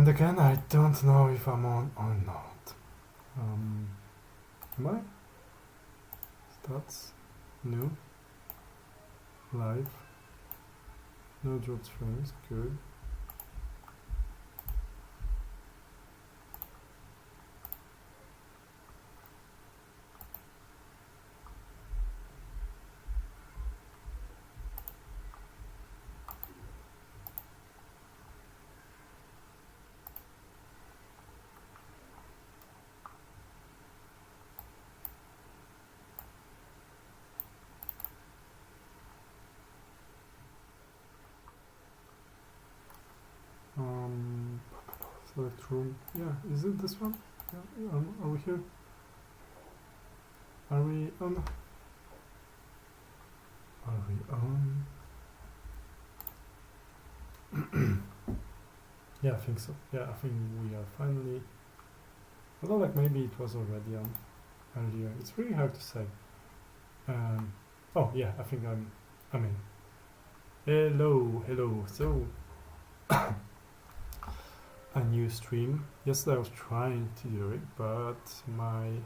And again, I don't know if I'm on or not. Am I? Stats. No. Live. No dropped frames. Good. Select room. Yeah, is it this one? Yeah, are we here? Are we on? Are we on? Yeah, I think so. Yeah, I think we are finally. Although, like, maybe it was already on earlier. It's really hard to say. Oh yeah, I think I'm in. Hello. So a new stream. Yesterday I was trying to do it, but my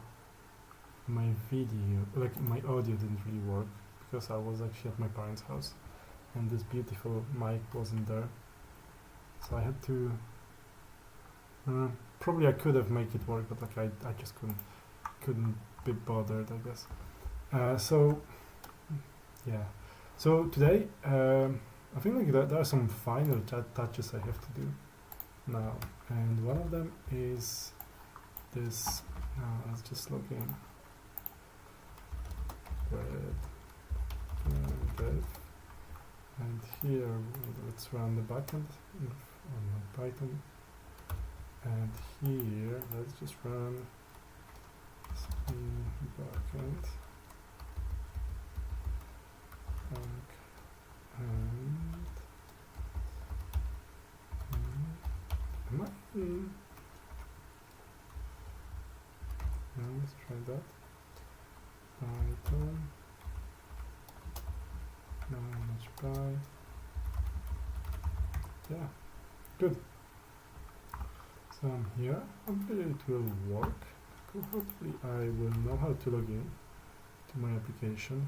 video, like my audio, didn't really work because I was actually at my parents' house, and this beautiful mic wasn't there. So I had to. Probably I could have made it work, but like I just couldn't be bothered, I guess. So yeah. So today, I think like there are some final touches I have to do now, and one of them is this. Let's just log in. Dev, and here let's run the backend on Python, and here let's just run backend. Am I in? Now let's try that. Python. Now much by. Yeah, good. So I'm here. Hopefully it will work. Hopefully I will know how to log in to my application.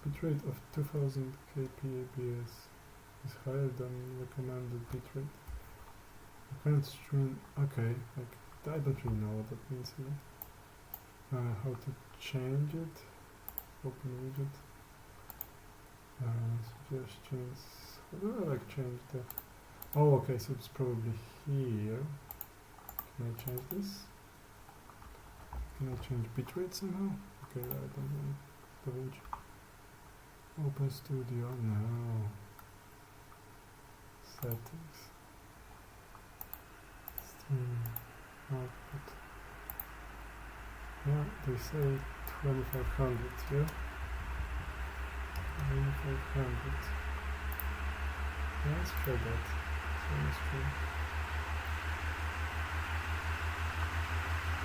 Bitrate of 2000 kbps is higher than recommended bitrate. I can't stream. Okay, like I don't really know what that means here. How to change it? Open widget. Suggestions. How do I like change the? Oh, okay. So it's probably here. Can I change this? Can I change bitrate somehow? Okay, I don't know. Open Studio, no. Settings. Stream output. Yeah, they say 2500, yeah? 2500. Yeah, let's try that. So let's try.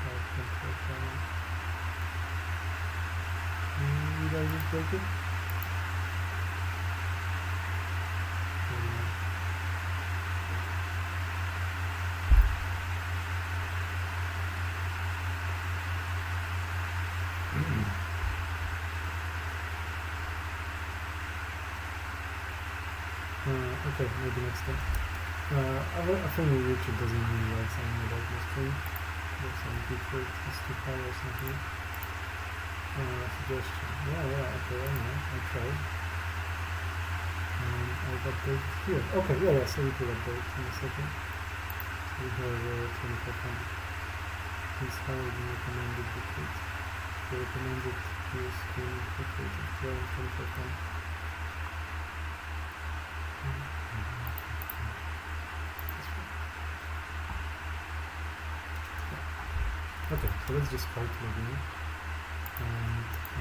5.5. Did I just break it? Okay, maybe next time. I think YouTube doesn't really like something about this thing. There's some bitrate is too high or something. Suggestion. Yeah, okay, I know. I tried. I'll update here. Okay, yeah, so we will update in a second. So we have 2500. It's higher than recommended bitrate. The recommended is bitrate of 2500. Okay, so let's just try to log in. And I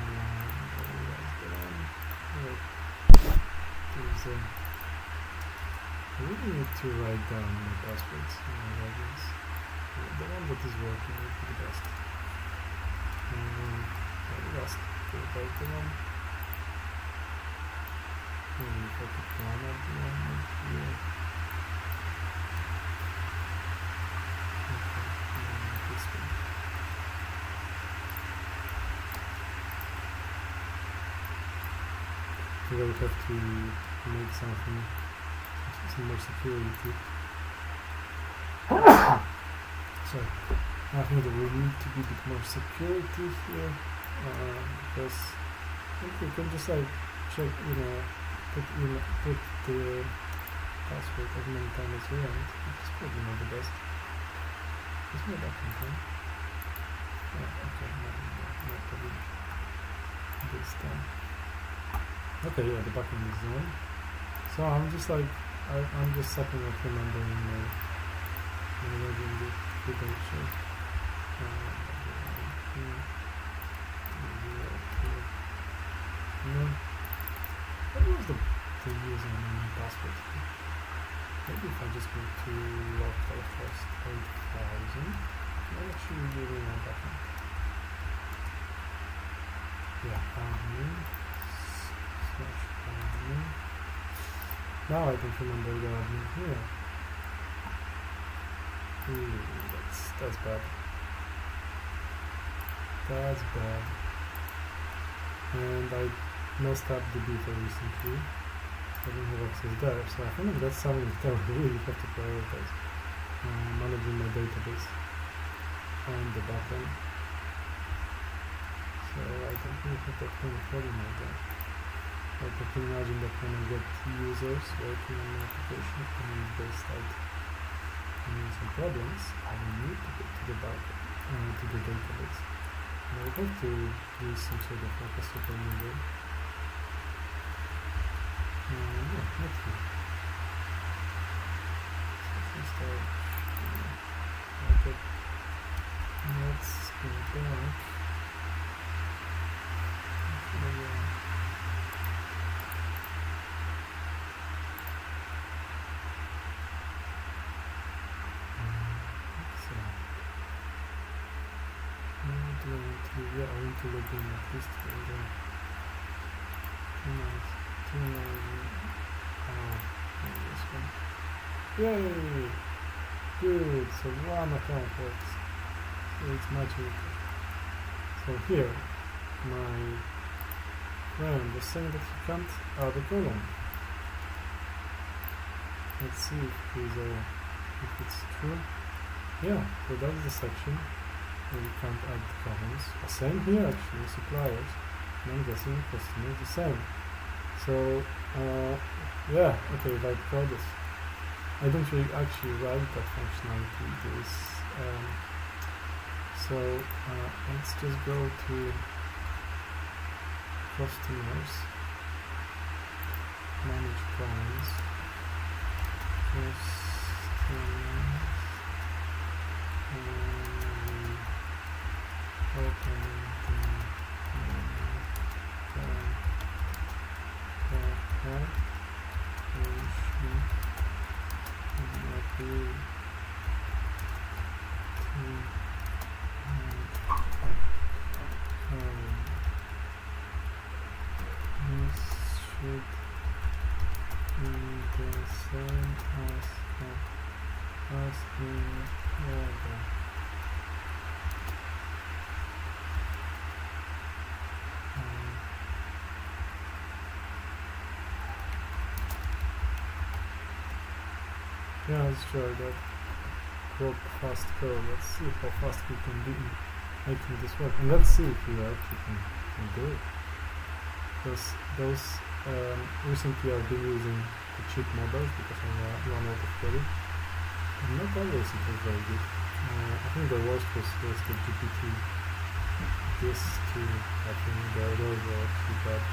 really need to write down my passwords and my logins. The one that is working would be the best. lost the right one. Maybe if I put one at the moment here. Okay, this one. I think I would have to make some more security. Sorry. I think there will need to be a bit more security here, because I think we can just like check, put the password as many times as we want, which is probably not the best. Is my backend on? Yeah, okay, no problem. This time. Okay, yeah, the backend is on. So I'm just like, I'm just second like remembering my login credentials. What was the username and password? Maybe if I just go to localhost 8000, I'll actually give you my button. Yeah, admin / admin. Now I don't remember the admin here. That's bad. That's bad. And I messed up the beta recently. I don't have access there, so I think that's something that I really have to prioritize. Managing my database on the button. So I don't really have that kind of problem like that. Like I can imagine that when I get users working on my application and they start having some problems, I will need to go to the to the database. And I will have to use some sort of like a super user. Yeah, let's see. Okay. Let's go back. Yeah, I want to log in at least for the this one. Yay! Good, so one account works. So it's magic. So here, my friend was saying that he can't add a column. Let's see if it's true. Yeah, so that's the section where you can't add the columns. Same here actually, suppliers. And I'm guessing customers the same. So yeah, okay, like progress. I don't really actually write that functionality. So let's just go to customers, manage plans, customers, open yeah, let's try that. Drop fast code. Let's see how fast we can be making this work, and let's see if we actually can do it. Because those recently I've been using the Chip models because I run out of credit, and not always it was very good. I think the worst was the GPT. This too, I think those were actually bad.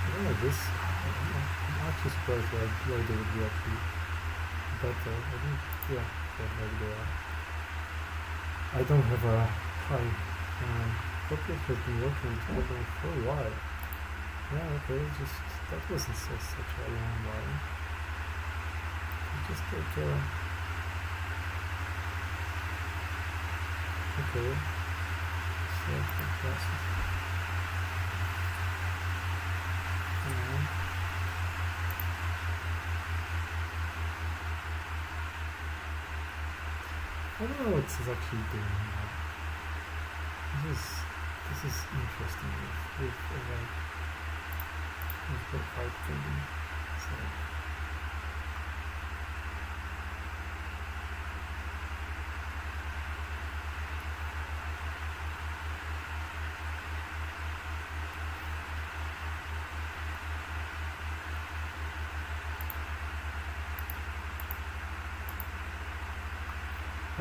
Yeah, this I'm actually surprised why they would be actually better. I think, yeah, maybe they are. I don't have a high. Corporate has been working on this program for a while. Yeah, okay, that wasn't such a long while. Just take okay. So process. I don't know what this is actually doing now. This is interesting with the pipe coding. So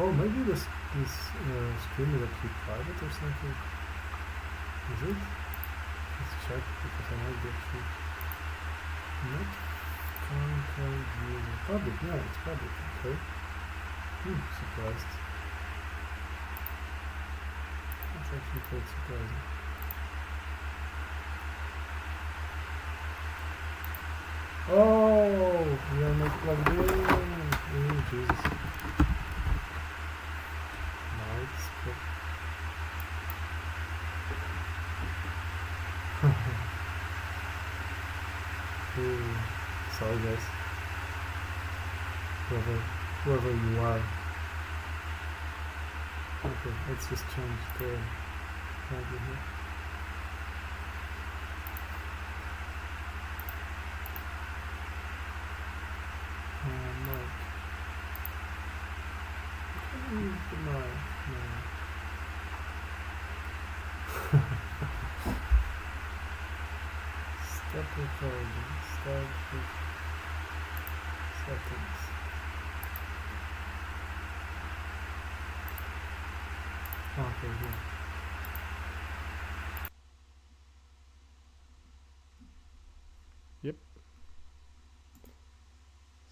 oh, maybe this stream is actually private or something. Is it? Let's check because I might be actually not content user. Public, no, it's public. Okay. Surprised. That's actually quite surprising. Oh, we are not plugged in. Oh, Jesus. Sorry guys, whoever you are. Okay, let's just change the value here. Mark. Use the mark. No. Stop recording. Start with settings. Okay, yeah. Yep.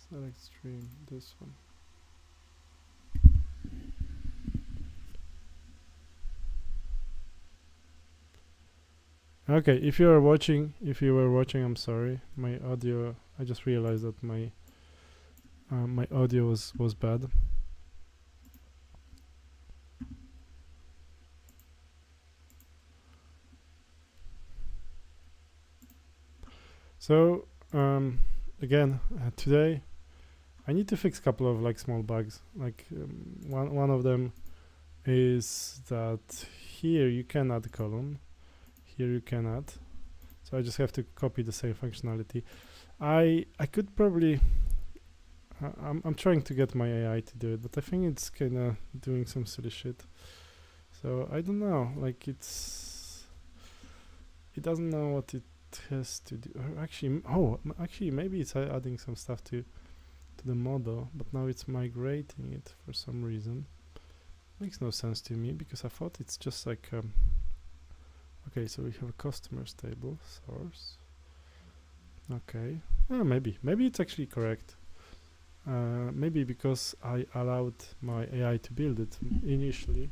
Select stream, this one. Okay, if you were watching, I'm sorry. My audio, I just realized that my my audio was bad. So again, today I need to fix a couple of like small bugs. Like one of them is that here you can add a column, here you cannot. So I just have to copy the same functionality. I could probably I'm trying to get my AI to do it, but I think it's kind of doing some silly shit. So I don't know, like it doesn't know what it has to do. Or actually maybe it's adding some stuff to the model, but now it's migrating it for some reason. Makes no sense to me because I thought it's just like okay, so we have a customers table source. Okay, maybe it's actually correct. Maybe because I allowed my AI to build it initially,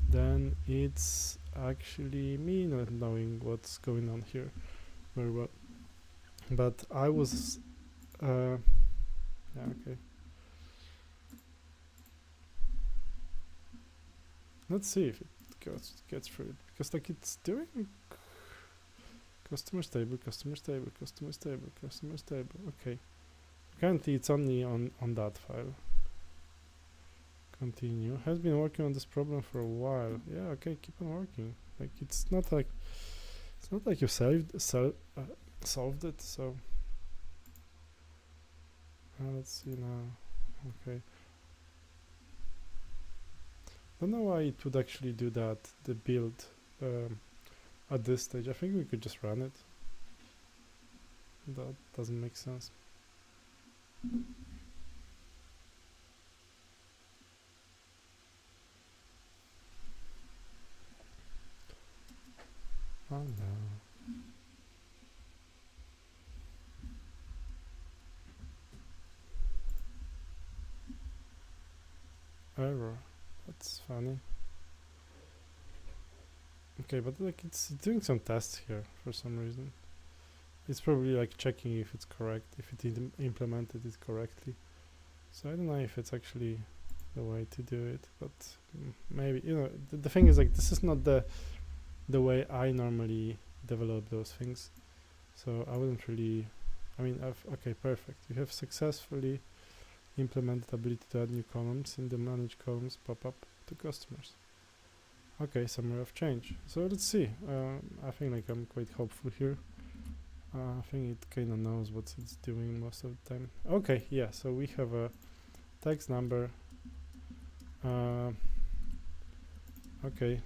then it's actually me not knowing what's going on here very well. But I was yeah, okay. Let's see if it gets through it, because like it's doing customers table. Okay, currently it's only on that file. Continue. Has been working on this problem for a while. Yeah, okay, keep on working. Like it's not like you solved it. So let's see now. Okay. Don't know why it would actually do that. The build at this stage. I think we could just run it. That doesn't make sense. Oh no. Error. That's funny. Okay, but like it's doing some tests here for some reason. It's probably like checking if it's correct, if it implemented it correctly. So I don't know if it's actually the way to do it, but maybe, you know, the thing is, like, this is not the way I normally develop those things, so I wouldn't really, I mean, okay, perfect. You have successfully implemented ability to add new columns in the manage columns pop-up to customers. Okay, summary of change. So let's see. I think like I'm quite hopeful here. I think it kind of knows what it's doing most of the time. Okay, yeah, so we have a text number. Okay,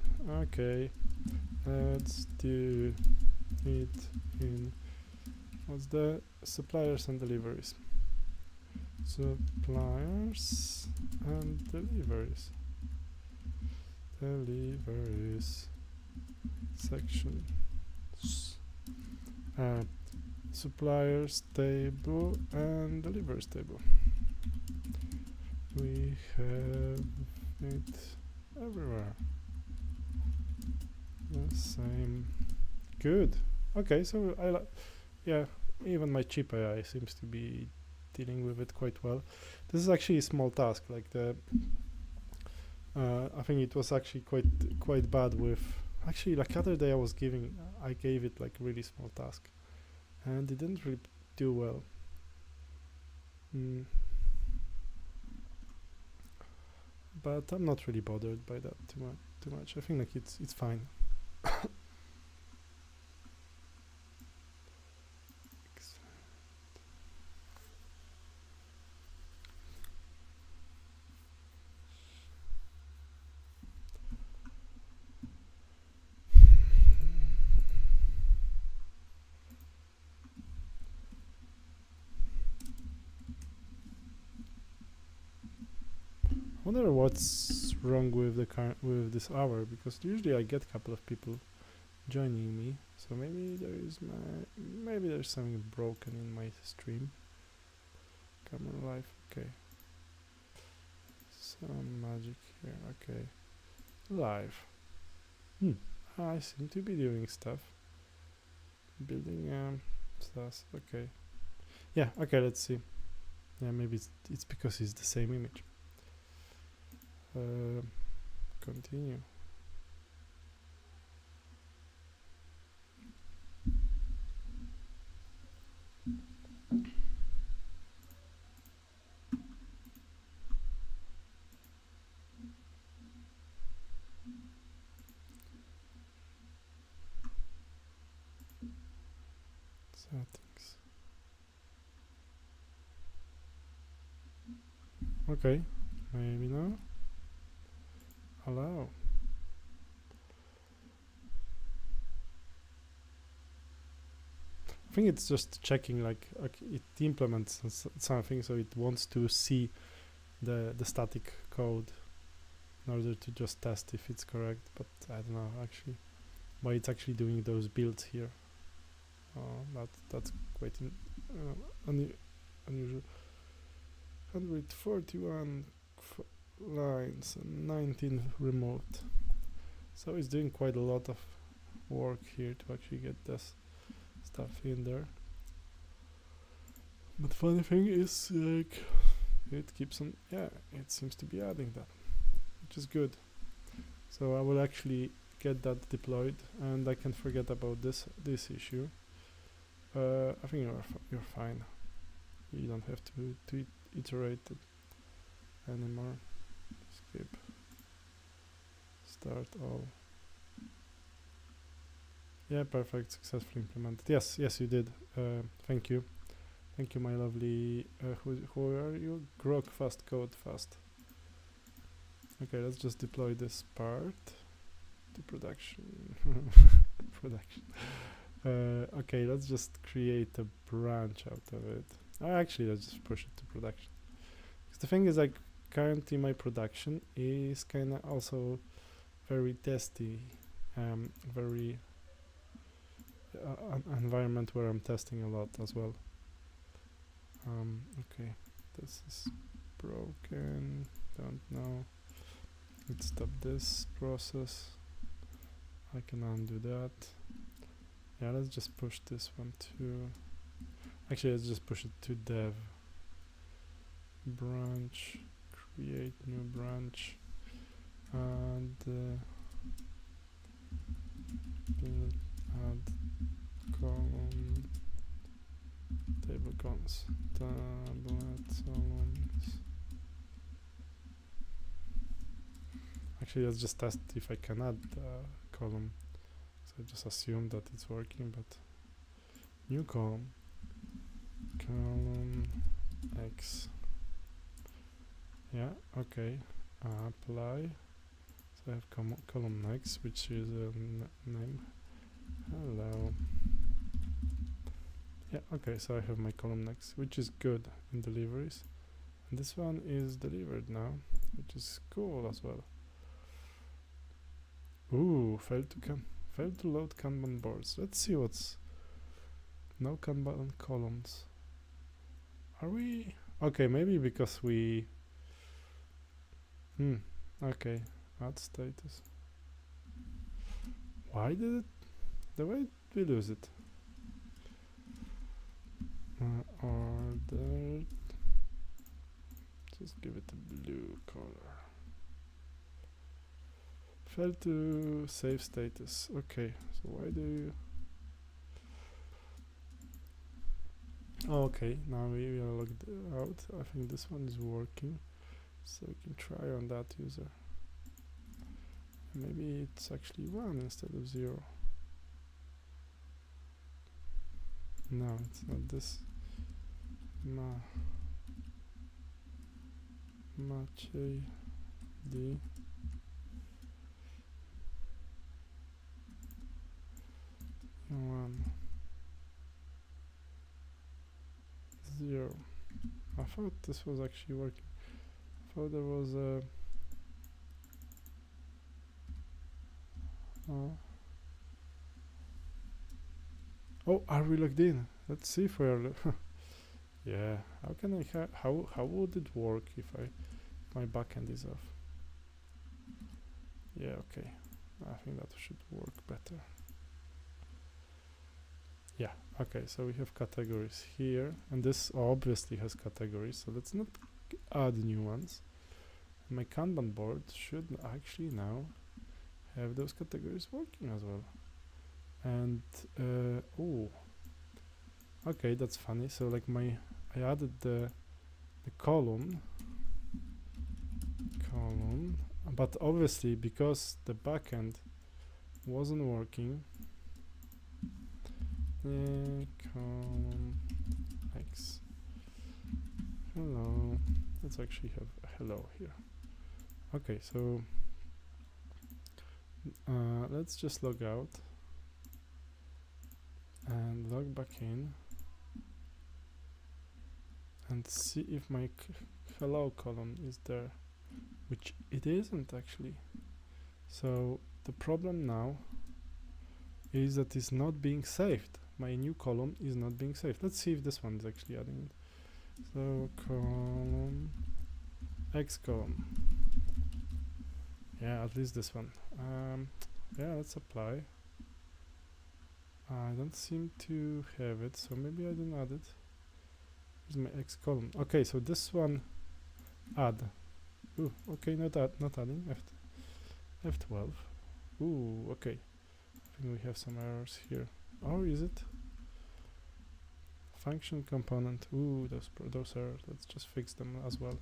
let's do it in, what's the suppliers and deliveries? Suppliers and deliveries. Deliveries section. Suppliers table and deliveries table. We have it everywhere. The same. Good. Okay, so I like, yeah, even my Chip AI seems to be dealing with it quite well. This is actually a small task, like the I think it was actually quite bad with, actually, like other day I gave it like really small task and it didn't really do well. But I'm not really bothered by that too much. I think like it's fine. I wonder what's wrong with this hour, because usually I get a couple of people joining me, so maybe there's something broken in my stream. Camera live, okay. Some magic here, okay. Live. I seem to be doing stuff. Building SaaS, okay. Yeah, okay, let's see. Yeah, maybe it's because it's the same image. Continue. Settings. Okay, maybe now. Allow. I think it's just checking, like, okay, it implements something, so it wants to see the static code in order to just test if it's correct, but I don't know actually why it's actually doing those builds here. That's quite unusual. 141 lines and 19 remote, so it's doing quite a lot of work here to actually get this stuff in there. But funny thing is, like, it keeps on, yeah, it seems to be adding that, which is good. So I will actually get that deployed, and I can forget about this issue. I think you're fine. You don't have to iterate it anymore. Skip. Start all. Yeah, perfect. Successfully implemented. Yes, you did. Thank you, my lovely. Who are you? Grok fast code fast. Okay, let's just deploy this part to production. Production. Okay, let's just create a branch out of it. Actually, let's just push it to production. Because the thing is, like, currently my production is kind of also very testy, very environment where I'm testing a lot as well. Okay, this is broken. Don't know. Let's stop this process. I can undo that. Yeah, let's just push this one to. Actually, let's just push it to dev. Branch create new branch and build add column table columns tablet columns. Actually, let's just test if I can add a column. So I just assume that it's working, but new column X. Yeah, okay. Apply. So I have column X, which is a name. Hello. Yeah, okay, so I have my column X, which is good in deliveries. And this one is delivered now, which is cool as well. Ooh, failed to load Kanban boards. Let's see what's no Kanban columns. Are we okay? Maybe because we okay, add status. Why did it? The way we lose it? Ordered. Just give it a blue color. Failed to save status. Okay, so why do you? Oh, okay, now we are logged out. I think this one is working, so we can try on that user. Maybe it's actually 1 instead of 0. No, it's not this. Maciej D. One 0. I thought this was actually working. I thought there was a oh, are we logged in? Let's see if we are. Yeah, how can I how would it work if my backend is off? Yeah, okay. I think that should work better. Yeah, okay, so we have categories here, and this obviously has categories, so let's not add new ones. My Kanban board should actually now have those categories working as well. And oh, okay, that's funny. So like I added the column, but obviously because the backend wasn't working, column X. Hello. Let's actually have a hello here. Okay, so let's just log out and log back in and see if my hello column is there, which it isn't actually. So the problem now is that it's not being saved. My new column is not being saved. Let's see if this one is actually adding it. So column X column. Yeah, at least this one. Yeah, let's apply. I don't seem to have it, so maybe I didn't add it. Here's my X column. Okay, so this one add. Ooh, okay, not adding. F12. Ooh, okay. I think we have some errors here. Or is it? Function component. Ooh, those errors. Let's just fix them as well.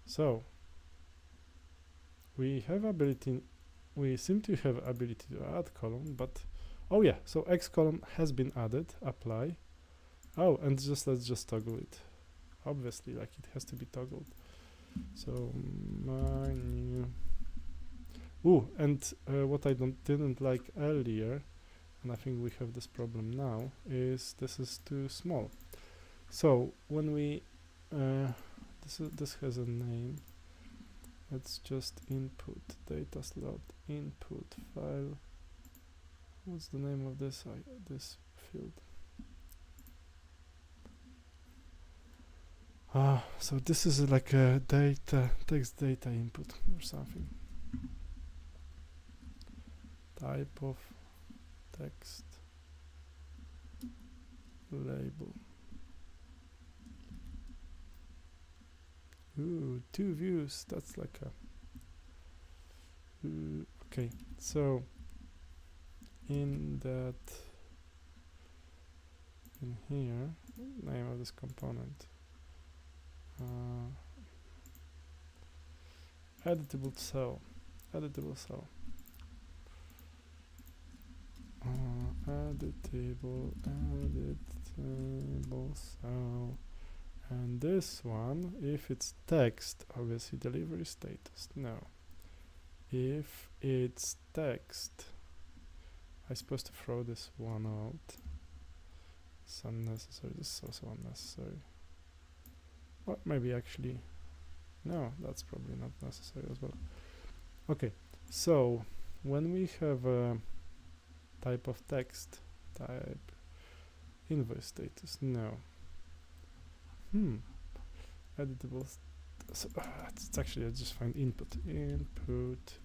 So we seem to have ability to add column, but oh yeah, so X column has been added. Apply. Oh, and let's just toggle it. Obviously, like it has to be toggled. So my new. Ooh, and what I didn't like earlier, and I think we have this problem now, is this is too small. So when we this has a name. Let's just input data slot input file. What's the name of this field? So this is like a text data input or something. Type of text label. Ooh, 2 views. That's like a... okay, so in here, name of this component, editable cell, editable cell, editable cell, and this one, if it's text, obviously delivery status, no. If it's text, I'm supposed to throw this one out. It's unnecessary. This is also unnecessary. Well, maybe actually, no, that's probably not necessary as well. Okay, so when we have a type of text, type invoice status, no. Editable. So, it's actually, I just find input,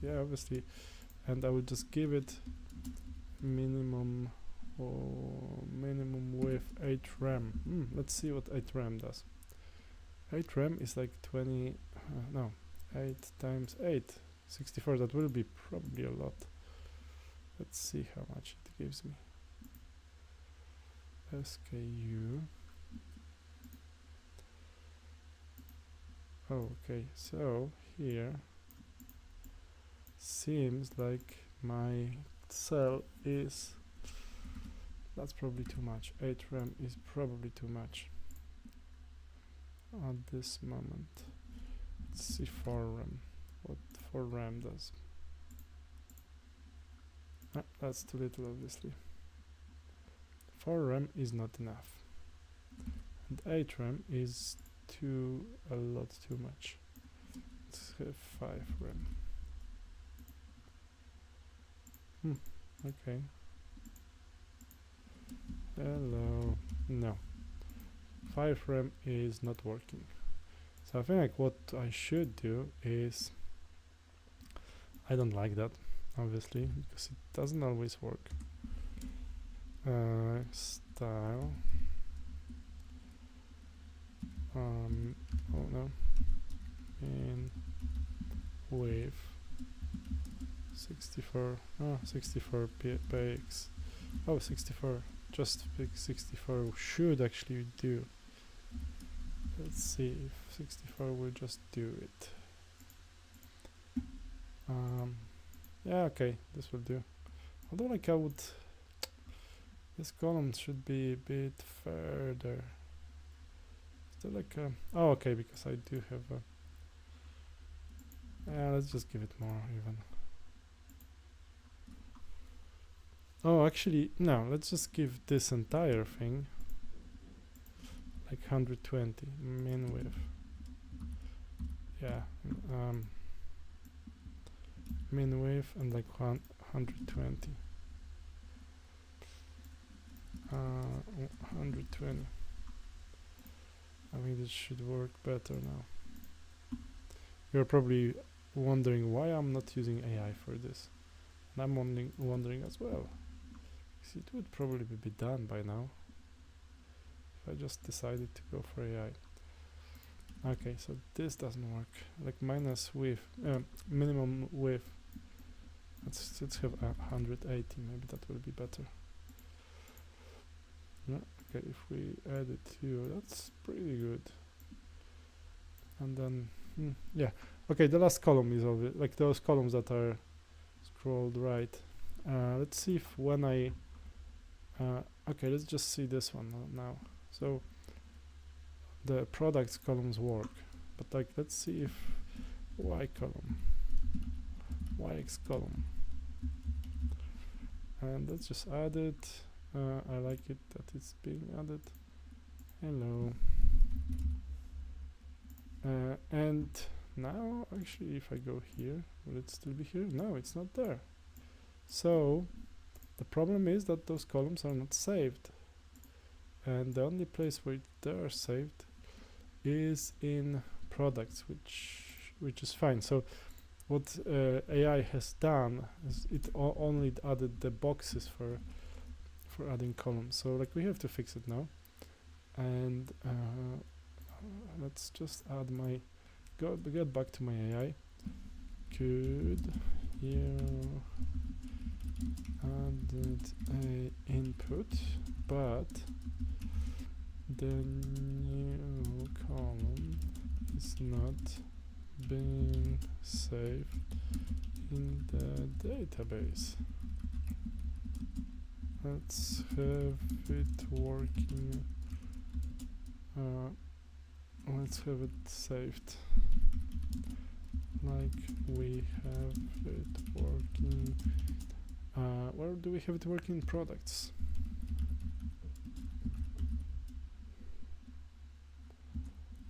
yeah, obviously, and I would just give it minimum with 8 RAM. Let's see what 8 RAM does. 8 RAM is like 20, no, 8 times 8, 64. That will be probably a lot. Let's see how much it gives me. SKU. Oh, okay, so here seems like my cell is, that's probably too much. 8 RAM is probably too much at this moment. Let's see 4 RAM, what 4 RAM does. That's too little, obviously. 4 RAM is not enough, and 8 RAM is a lot too much. Let's have 5 RAM. Okay. Hello. No. 5 RAM is not working. So I think like what I should do is, I don't like that, obviously, because it doesn't always work. Style. Oh no. And with 64. 64 px. Oh, 64. Just pick 64 should actually do. Let's see if 64 will just do it. Yeah, okay, this will do. Although like I would, this column should be a bit further. Is there like a, oh okay, because I do have a, yeah, let's just give it more even. Oh, actually, no, let's just give this entire thing like 120 min width. Yeah, min width and like 120. 120. I think this should work better now. You're probably wondering why I'm not using AI for this. And I'm wondering as well. It would probably be done by now if I just decided to go for AI. Okay, so this doesn't work. Like minus width, minimum width. Let's have 180. Maybe that will be better. Yeah. Okay, if we add it here, that's pretty good. And then, yeah. Okay, the last column is of it, like those columns that are scrolled right. Let's see if when I okay, let's just see this one now. So the products columns work, but like let's see if y column, yx column, and let's just add it. I like it that it's being added. Hello. And now actually if I go here, will it still be here? No, it's not there. So the problem is that those columns are not saved, and the only place where they are saved is in products, which is fine. So what AI has done is it only added the boxes for adding columns. So like we have to fix it now, and let's just add my get back to my AI. Could you added a input, but the new column is not being saved in the database. Let's have it working. Let's have it saved like we have it working. Where do we have it working? In products.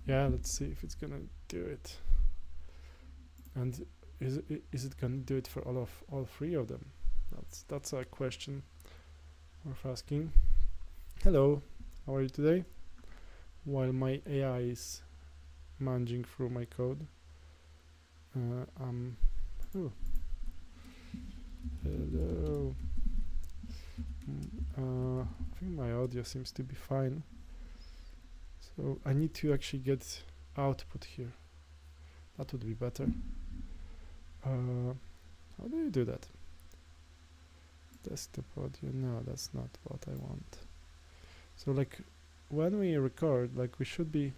Yeah, let's see if it's gonna do it. And is it gonna do it for all three of them? That's a question worth asking. Hello, how are you today? While my AI is managing through my code, oh, hello. I think my audio seems to be fine. So I need to actually get output here. That would be better. How do you do that? Desktop audio? No, that's not what I want. So like when we record, like we should be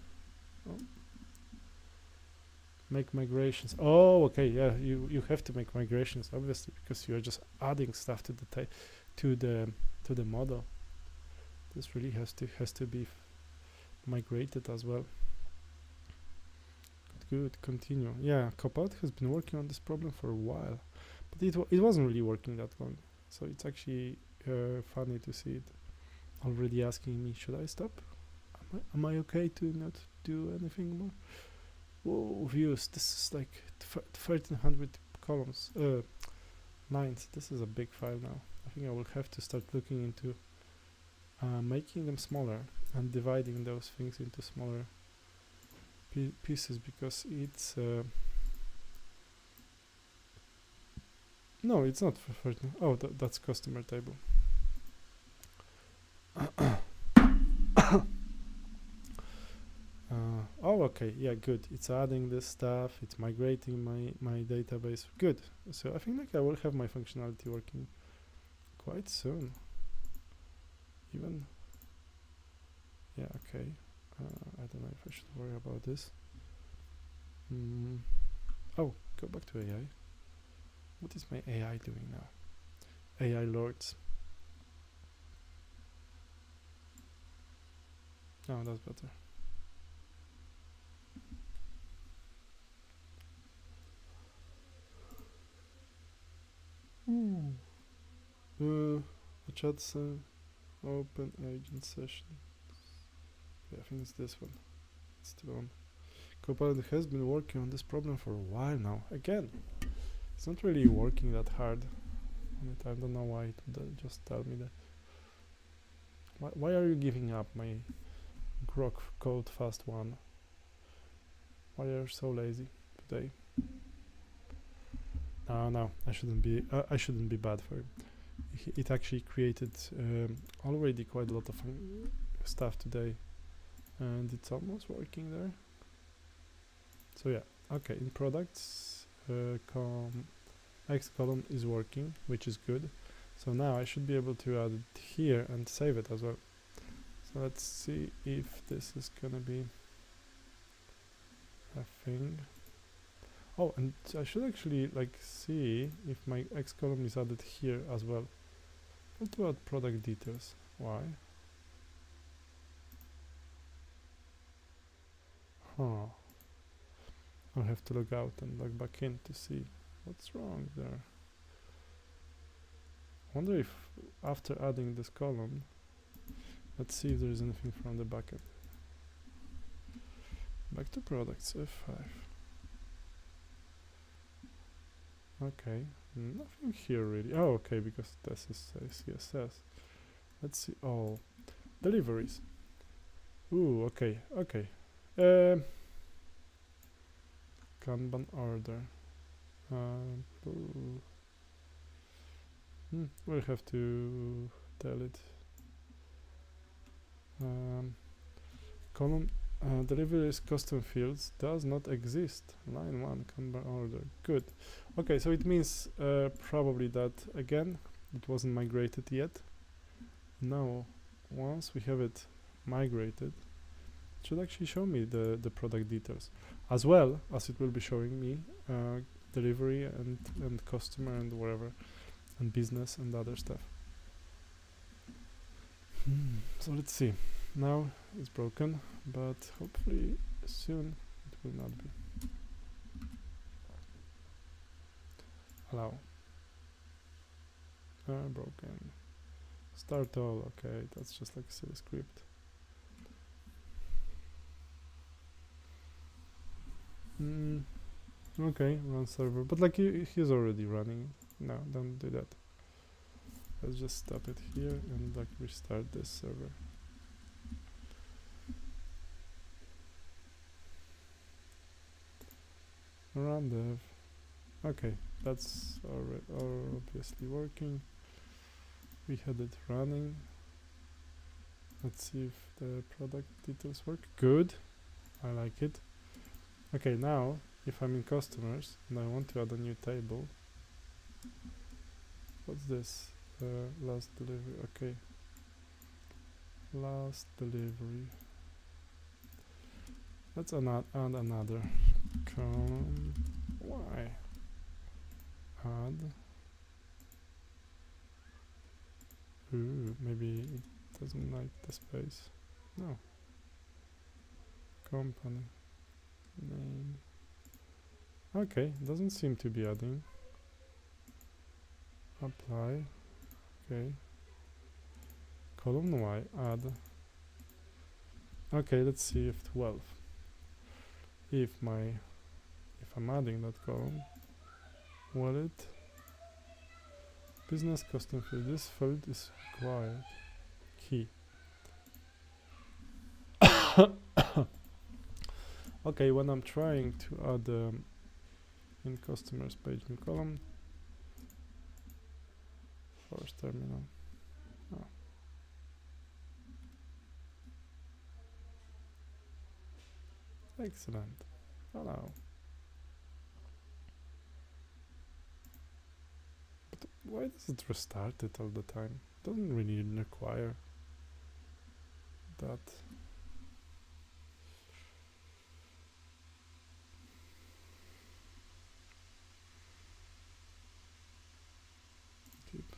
make migrations. Oh, okay, yeah, you have to make migrations obviously because you are just adding stuff to the model. This really has to be migrated as well. Good, continue. Yeah, Copilot has been working on this problem for a while, but it wasn't really working that long. So it's actually funny to see it already asking me, should I stop? Am I okay to not do anything more? Whoa, views. This is like 1300 columns, lines. This is a big file now. I think I will have to start looking into making them smaller and dividing those things into smaller pieces because it's no, it's not for 13. Oh, that's customer table. Oh, okay, yeah, good. It's adding this stuff. It's migrating my database. Good. So I think like I will have my functionality working quite soon. Even. Yeah. Okay. I don't know if I should worry about this. Oh, go back to AI. What is my AI doing now? AI lords. Oh, that's better. The chat's open agent session. Yeah, I think it's this one. It's still on. Copilot has been working on this problem for a while now. Again, it's not really working that hard on it. I don't know why it would just tell me that. Why are you giving up, my Grok code fast one? Why are you so lazy today? No, I shouldn't be bad for it. It actually created already quite a lot of stuff today, and it's almost working there. So yeah, okay. In products, X column is working, which is good. So now I should be able to add it here and save it as well. So let's see if this is gonna be a thing. Oh, and I should actually like see if my X column is added here as well. What about product details? Why? Huh. I'll have to log out and log back in to see what's wrong there. I wonder if after adding this column, let's see if there's anything from the backend. Back to products, F5. Okay, nothing here really. Oh, okay, because this is CSS. Let's see. Oh, deliveries. Ooh, okay. Kanban order. We'll have to tell it. Column deliveries custom fields does not exist. Line 1 Kanban order. Good. Okay, so it means probably that again it wasn't migrated yet. Now once we have it migrated, it should actually show me the product details, as well as it will be showing me delivery and customer and whatever, and business and other stuff. So let's see. Now it's broken, but hopefully soon it will not be. Allow. Broken. Start all. Okay, that's just like a silly script. Okay, run server, but like he's already running. No, don't do that. Let's just stop it here and like restart this server. Run dev. Okay, that's obviously working. We had it running. Let's see if the product details work. Good, I like it. Okay, now if I'm in customers and I want to add a new table, what's this? Last delivery. Okay, last delivery. Let's add another column. Why? Add. Ooh, maybe it doesn't like the space. No. Company name. Okay, doesn't seem to be adding. Apply. Okay. Column Y, add. Okay, let's see if 12. If I'm adding that column, wallet, business custom field, this field is required. Key. Okay, when I'm trying to add in customers page new column, force terminal. Oh. Excellent. Hello. But why does it restart it all the time? Doesn't really require that. Keep.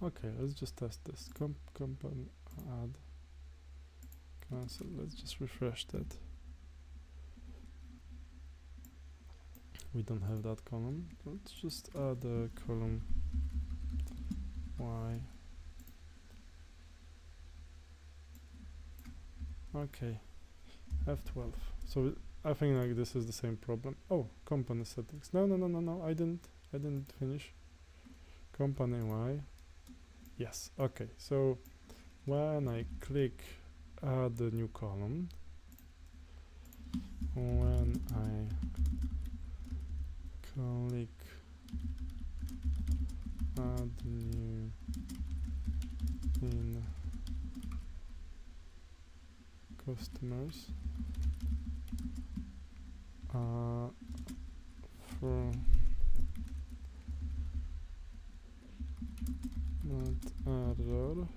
Okay, let's just test this. Company add cancel. Let's just refresh that. We don't have that column. Let's just add a column Y. Okay, F12. So I think like this is the same problem. Oh, company settings. No, I didn't finish. Company Y. Yes. Okay. So when I click add the new column, when I click add new in customers for not error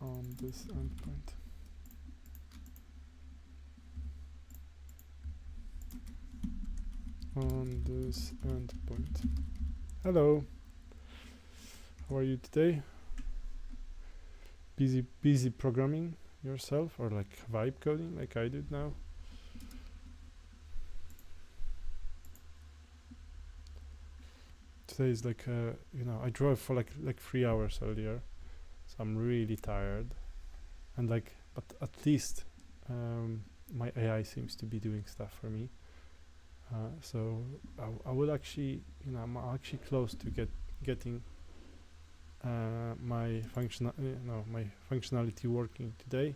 on this endpoint. On this endpoint. Hello. How are you today? Busy programming yourself, or like vibe coding like I did now? Today is like you know, I drove for like 3 hours earlier, so I'm really tired, and like, but at least my AI seems to be doing stuff for me. So I will actually, I'm actually close to getting my functionality working today,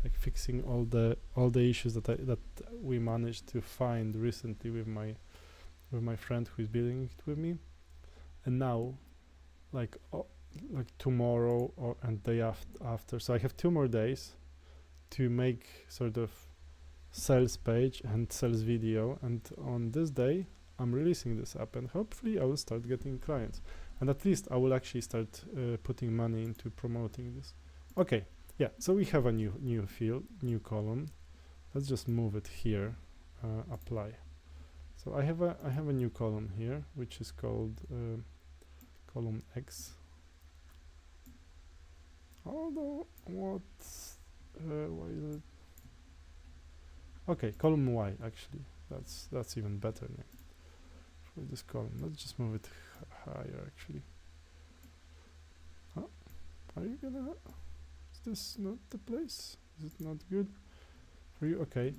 like fixing all the issues that we managed to find recently with my friend who is building it with me. And now, like tomorrow and day after, so I have 2 more days to make sort of sales page and sales video, and on this day I'm releasing this app, and hopefully I will start getting clients, and at least I will actually start putting money into promoting this. Okay, yeah, so we have a new field, new column. Let's just move it here, apply. So I have a new column here, which is called column X. Although why is it? Okay, column Y actually. That's even better name for this column. Let's just move it higher actually. Huh? Are you gonna? Is this not the place? Is it not good for you? Okay.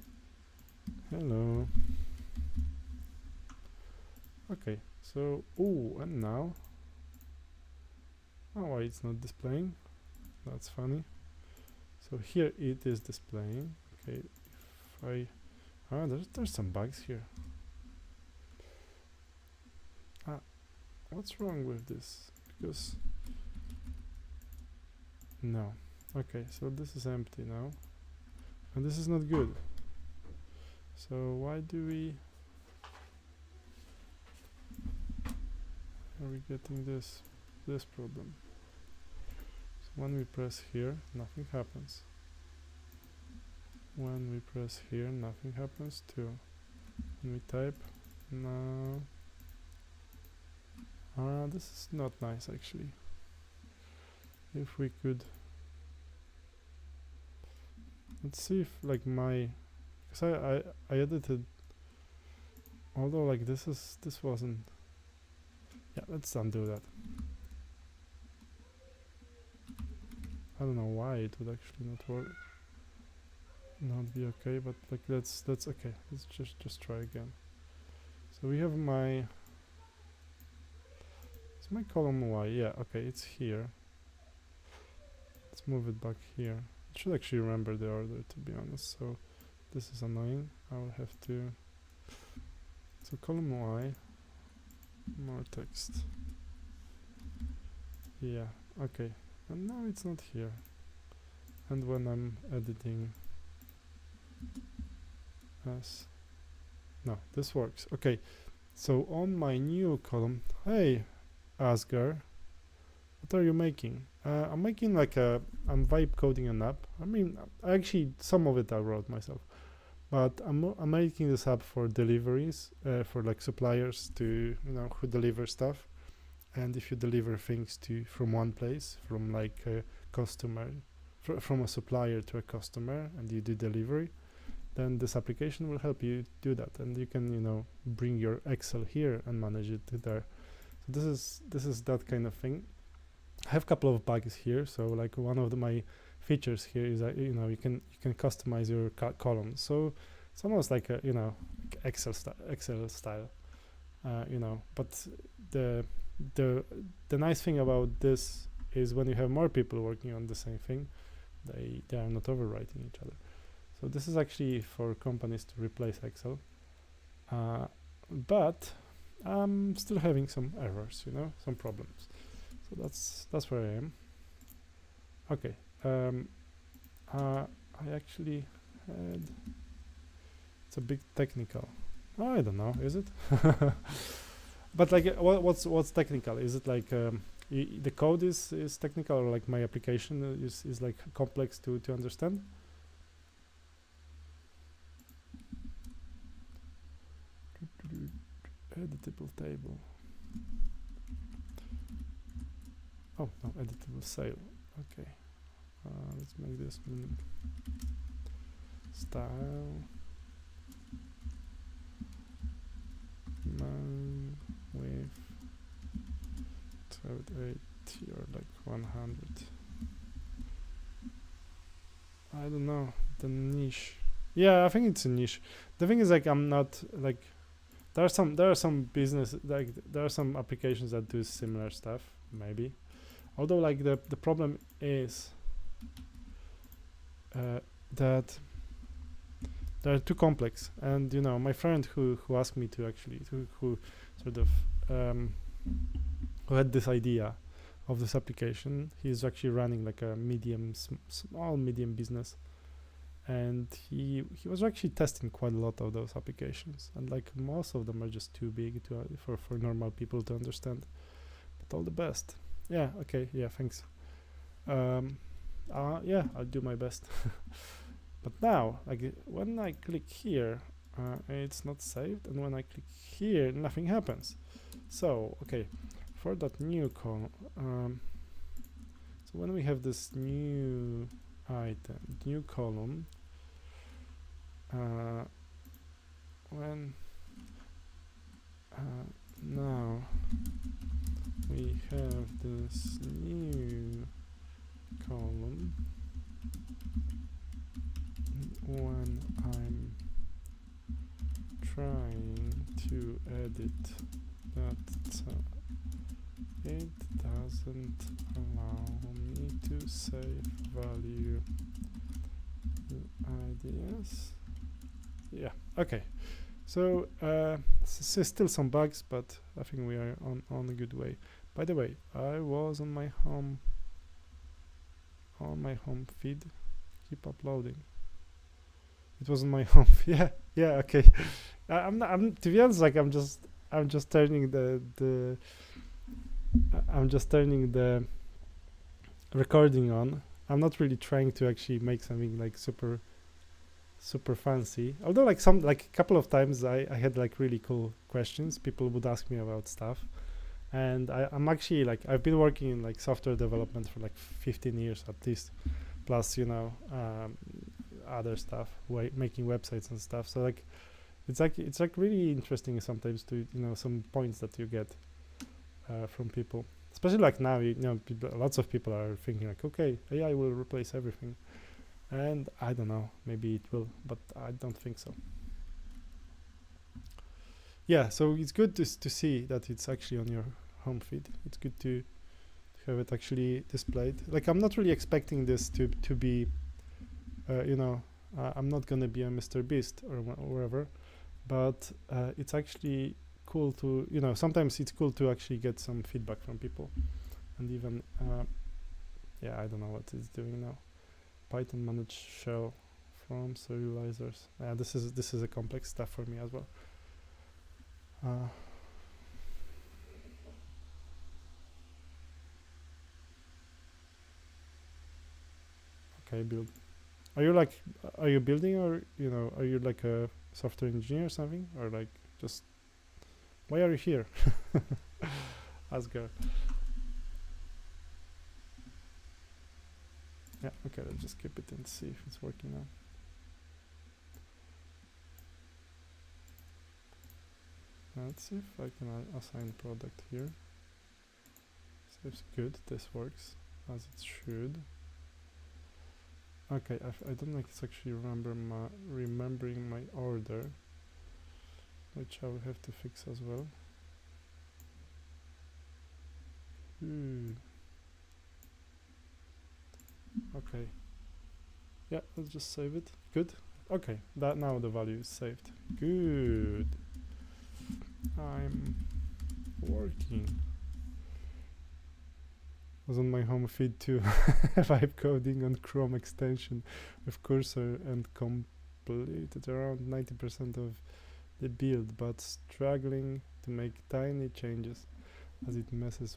Hello. Okay. So and now. Oh, why it's not displaying? That's funny. So here it is displaying. Okay. There's some bugs here. What's wrong with this? Because no. Okay, so this is empty now, and this is not good. So why do we? Are we getting this problem? So when we press here, nothing happens. When we press here, nothing happens too. When we type, no. This is not nice actually. If we could, let's see if like because I edited, although like this wasn't. Yeah, let's undo that. I don't know why it would actually not work. Not be okay, but like that's okay. Let's just try again. So we have my column Y. Yeah, okay, it's here. Let's move it back here. It should actually remember the order, to be honest. So this is annoying. I will have to. So column Y, more text. Yeah, okay. And now it's not here. And when I'm editing no, this works. Okay, so on my new column, hey Asgar, what are you making? I'm making like I'm vibe coding an app. I mean, actually some of it I wrote myself, but I'm making this app for deliveries, for like suppliers to, who deliver stuff. And if you deliver things from one place, from like a customer, from a supplier to a customer, and you do delivery, then this application will help you do that, and you can bring your Excel here and manage it there. So this is that kind of thing. I have a couple of bugs here. So like one of my features here is that you can customize your columns. So it's almost like a like Excel style, But the nice thing about this is when you have more people working on the same thing, they are not overwriting each other. So this is actually for companies to replace Excel, but I'm still having some errors, some problems. So that's where I am. Okay, I actually had. It's a bit technical. I don't know, is it? But like, what's technical? Is it like the code is technical, or like my application is like complex to understand? Editable table. Oh no, editable sale. Okay, let's make this style with 80 or like 100. I don't know, the niche. Yeah, I think it's a niche. The thing is, like, I'm not like there are some business, like there are some applications that do similar stuff, maybe. Although, like, the problem is that they're too complex. And my friend who asked me to actually who sort of um, who had this idea of this application. He's actually running like a small medium business, and he was actually testing quite a lot of those applications, and like most of them are just too big to for normal people to understand. But all the best. Yeah. Okay. Yeah. Thanks. Yeah, I'll do my best. But now, like, when I click here, it's not saved, and when I click here, nothing happens. So, okay, for that new column, so when we have this new item, new column, when now we have this new column, when I'm trying to edit that, it doesn't allow me to save value ideas. Yeah. Okay. So still some bugs, but I think we are on a good way. By the way, I was on my home feed. Keep uploading. It was on my home. Yeah. Okay. I'm to be honest, like, I'm just turning the recording on. I'm not really trying to actually make something like super fancy. Although, like, a couple of times I had like really cool questions. People would ask me about stuff, and I'm actually, like, I've been working in like software development for like 15 years at least, plus other stuff, making websites and stuff. So, like, it's like really interesting sometimes to some points that you get from people, especially like now. Lots of people are thinking like, okay, AI will replace everything, and I don't know, maybe it will, but I don't think so. Yeah, so it's good to see that it's actually on your home feed. It's good to have it actually displayed. Like, I'm not really expecting this to be I'm not gonna be a Mr. Beast or wherever, but it's actually cool to sometimes it's cool to actually get some feedback from people. And even yeah, I don't know what it's doing now. Python manage shell from serializers. This is a complex stuff for me as well. Okay, build. Are you building, or are you like a software engineer or something, or like just why are you here? Asgard. Yeah, okay, let's just keep it and see if it's working now. Let's see if I can assign product here. Seems good, this works as it should. Okay, I don't like it's actually remembering my order, which I will have to fix as well. Okay. Yeah, let's just save it. Good. Okay, that now the value is saved. Good. I'm working. Was on my home feed too. Vibe coding on Chrome extension with cursor and completed around 90% of the build, but struggling to make tiny changes as it messes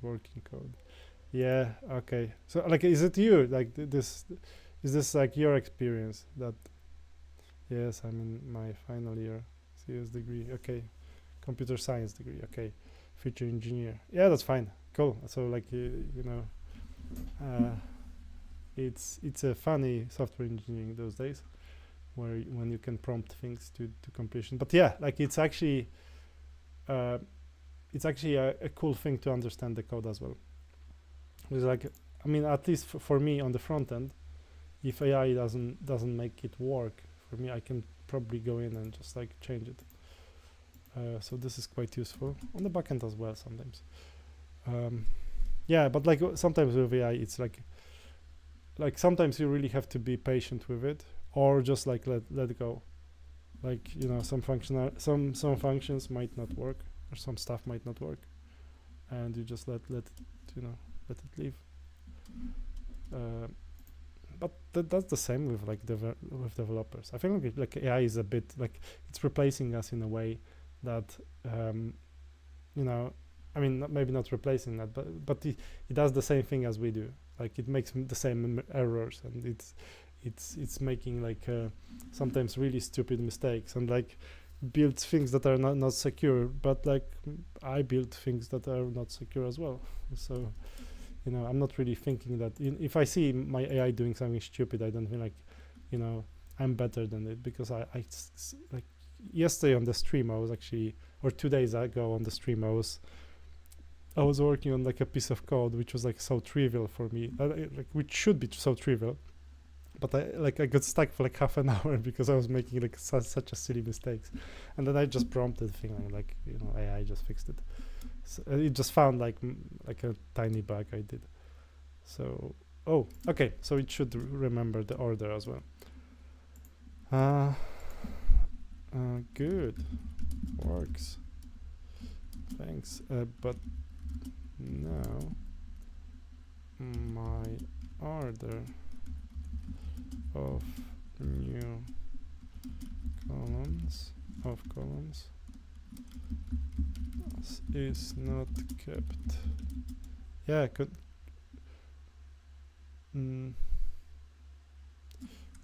working code. Yeah. Okay. So, like, is it you? Like, this is this like your experience? That yes, I'm in my final year, CS degree. Okay, computer science degree. Okay, future engineer. Yeah, that's fine. Cool. So, like, it's a funny software engineering those days, when you can prompt things to completion. But yeah, like, it's actually a cool thing to understand the code as well. It's like, I mean, at least for me on the front end, if AI doesn't make it work for me, I can probably go in and just like change it. So this is quite useful on the backend as well sometimes. Yeah, but like sometimes with AI, it's like sometimes you really have to be patient with it, or just like let it go. Like, you know, some functions might not work, or some stuff might not work, and you just let it, you know, let it leave. But that's the same with like with developers. I think like AI is a bit like it's replacing us in a way that you know, I mean, maybe not replacing that, but it does the same thing as we do. Like it makes the same errors, and it's making like sometimes really stupid mistakes, and like builds things that are not secure. But like I build things that are not secure as well. So, you know, I'm not really thinking that if I see my AI doing something stupid, I don't feel like, you know, I'm better than it, because I like yesterday on the stream I was actually, or 2 days ago on the stream I was working on like a piece of code which was like so trivial for me, like which should be so trivial, but I got stuck for like half an hour because I was making like such a silly mistakes, and then I just prompted the thing, like, you know, AI just fixed it. So it just found like a tiny bug I did. So okay, so it should remember the order as well. Good, works, thanks. But now my order of new columns is not kept. Yeah,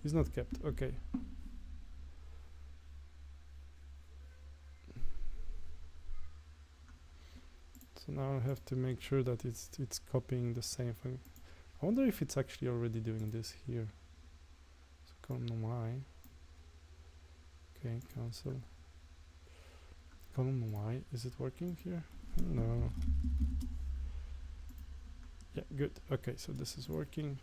is not kept. Okay. So now I have to make sure that it's copying the same thing. I wonder if it's actually already doing this here. So column Y. Okay, cancel. Column Y, is it working here? No. Yeah, good. Okay, so this is working.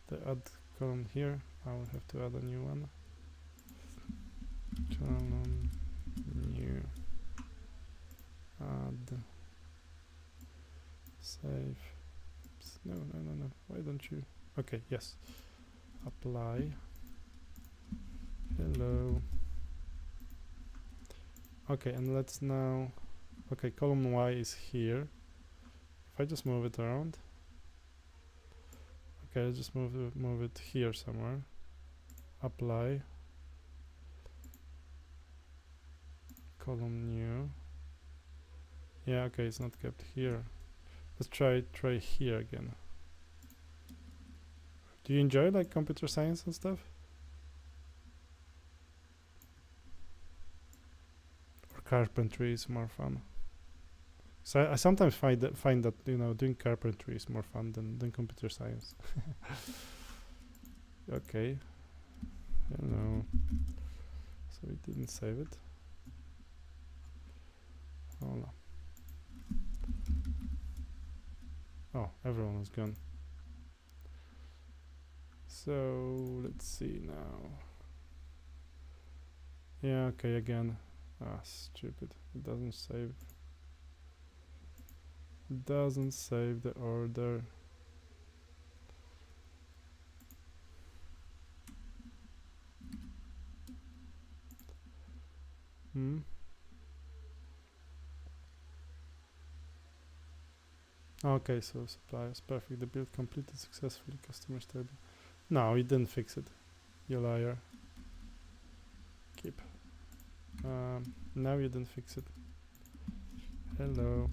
The add column here, I will have to add a new one. Column new. Add. Save. Oops. No. Why don't you? Okay, yes. Apply. Hello. Okay, and let's now. Okay, column Y is here. If I just move it around. Okay, I'll just move it here somewhere. Apply. Column new. Yeah, okay, it's not kept here. Let's try here again. Do you enjoy like computer science and stuff? Or carpentry is more fun? So I sometimes find that, you know, doing carpentry is more fun than computer science. Okay. Hello. So we didn't save it. Hold on. Oh, everyone is gone. So let's see now. Yeah, okay, again. Stupid. It doesn't save. It doesn't save the order. Okay, so suppliers, perfect. The build completed successfully. Customer stable. No, you didn't fix it. You liar. Keep. Now you didn't fix it. Hello.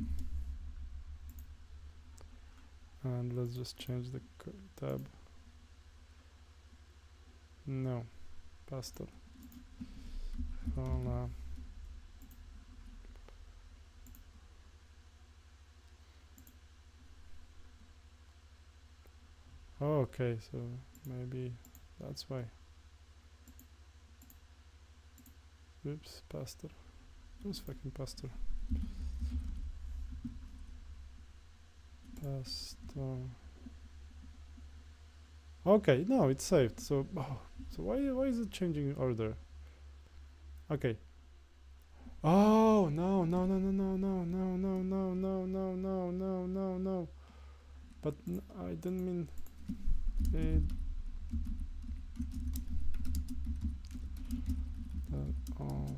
And let's just change the tab. No. Pastor. Hola. Oh, okay, so maybe that's why. Oops, pastor. Who's fucking pastor? Pastor. Okay, no, it's saved. So, so why is it changing order? Okay. Oh no no no no no no no no no no no no no no no. But I didn't mean it. Off.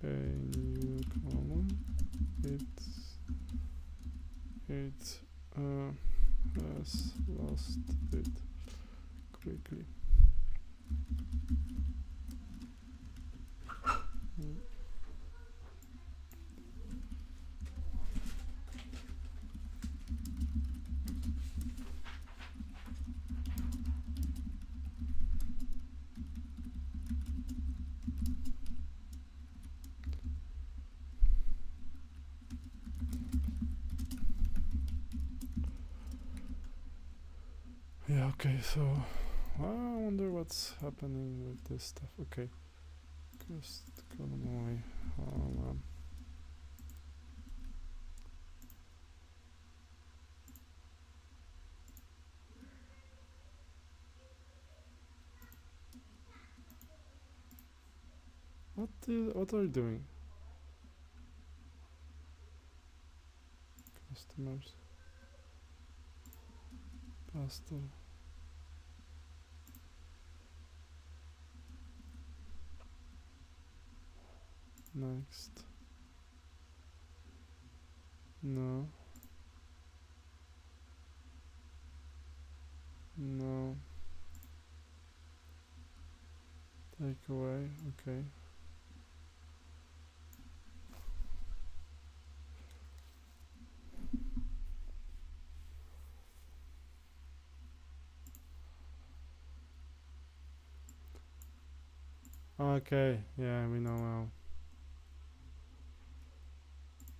A new column. It has lost it quickly. Yeah, okay, so I wonder what's happening with this stuff. Okay, just column away. What are you doing? Customers. Pasta. Next. No. No. Take away. Okay. Okay. Yeah, we know now.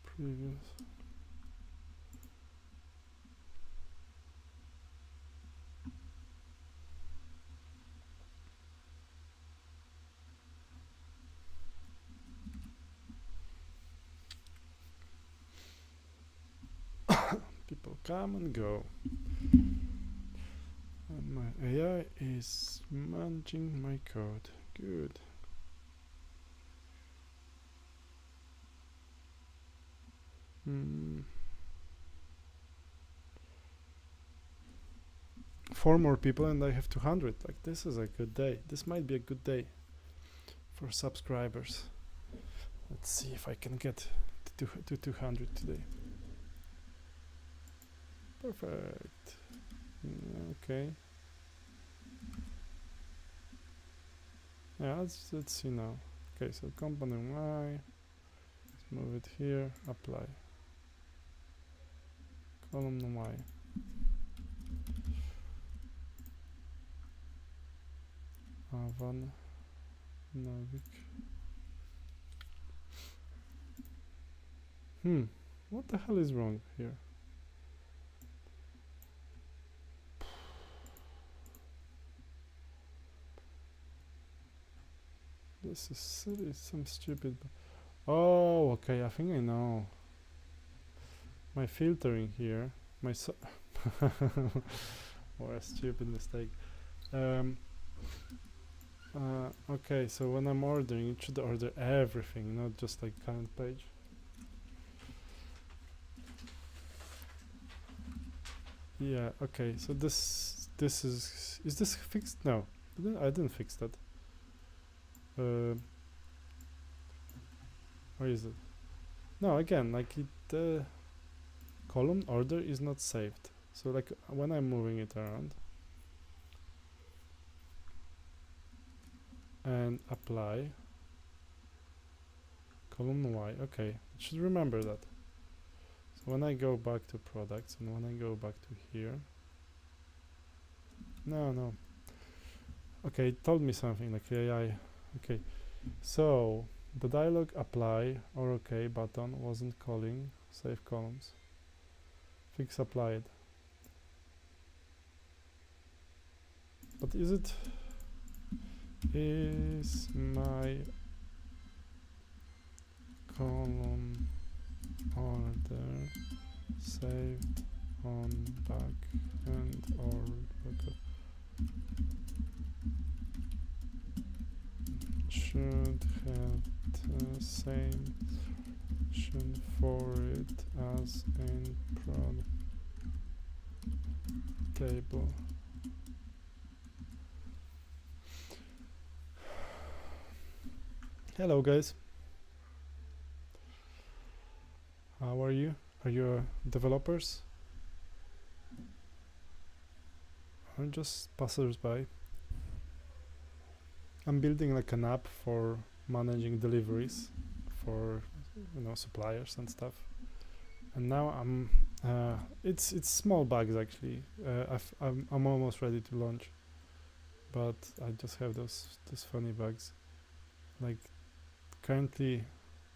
Previous. People come and go. And my AI is managing my code. Good. Mm. 4 more people and I have 200. Like, this is a good day. This might be a good day for subscribers. Let's see if I can get to 200 today. Perfect. Okay. Yeah, let's see now. Okay, so component Y. Let's move it here. Apply. Column Y. Avan. Novik. What the hell is wrong here? This is silly, some stupid. Oh, okay, I think I know. My filtering here, or a stupid mistake. Okay, so when I'm ordering, it should order everything, not just like current page. Yeah, okay, so this is this fixed? No, I didn't fix that. Where is it? No, again, like the column order is not saved. So like when I'm moving it around and apply column Y, okay, it should remember that. So when I go back to products and when I go back to here, no, okay, it told me something like AI. Okay, so the dialog apply or OK button wasn't calling save columns. Fix applied. But is my column order saved on back end or should have the same option for it as in prod table. Hello guys, how are you? Are you developers or just passers-by? I'm building like an app for managing deliveries for suppliers and stuff, and now I'm it's small bugs actually. I'm almost ready to launch, but I just have those funny bugs. Like currently,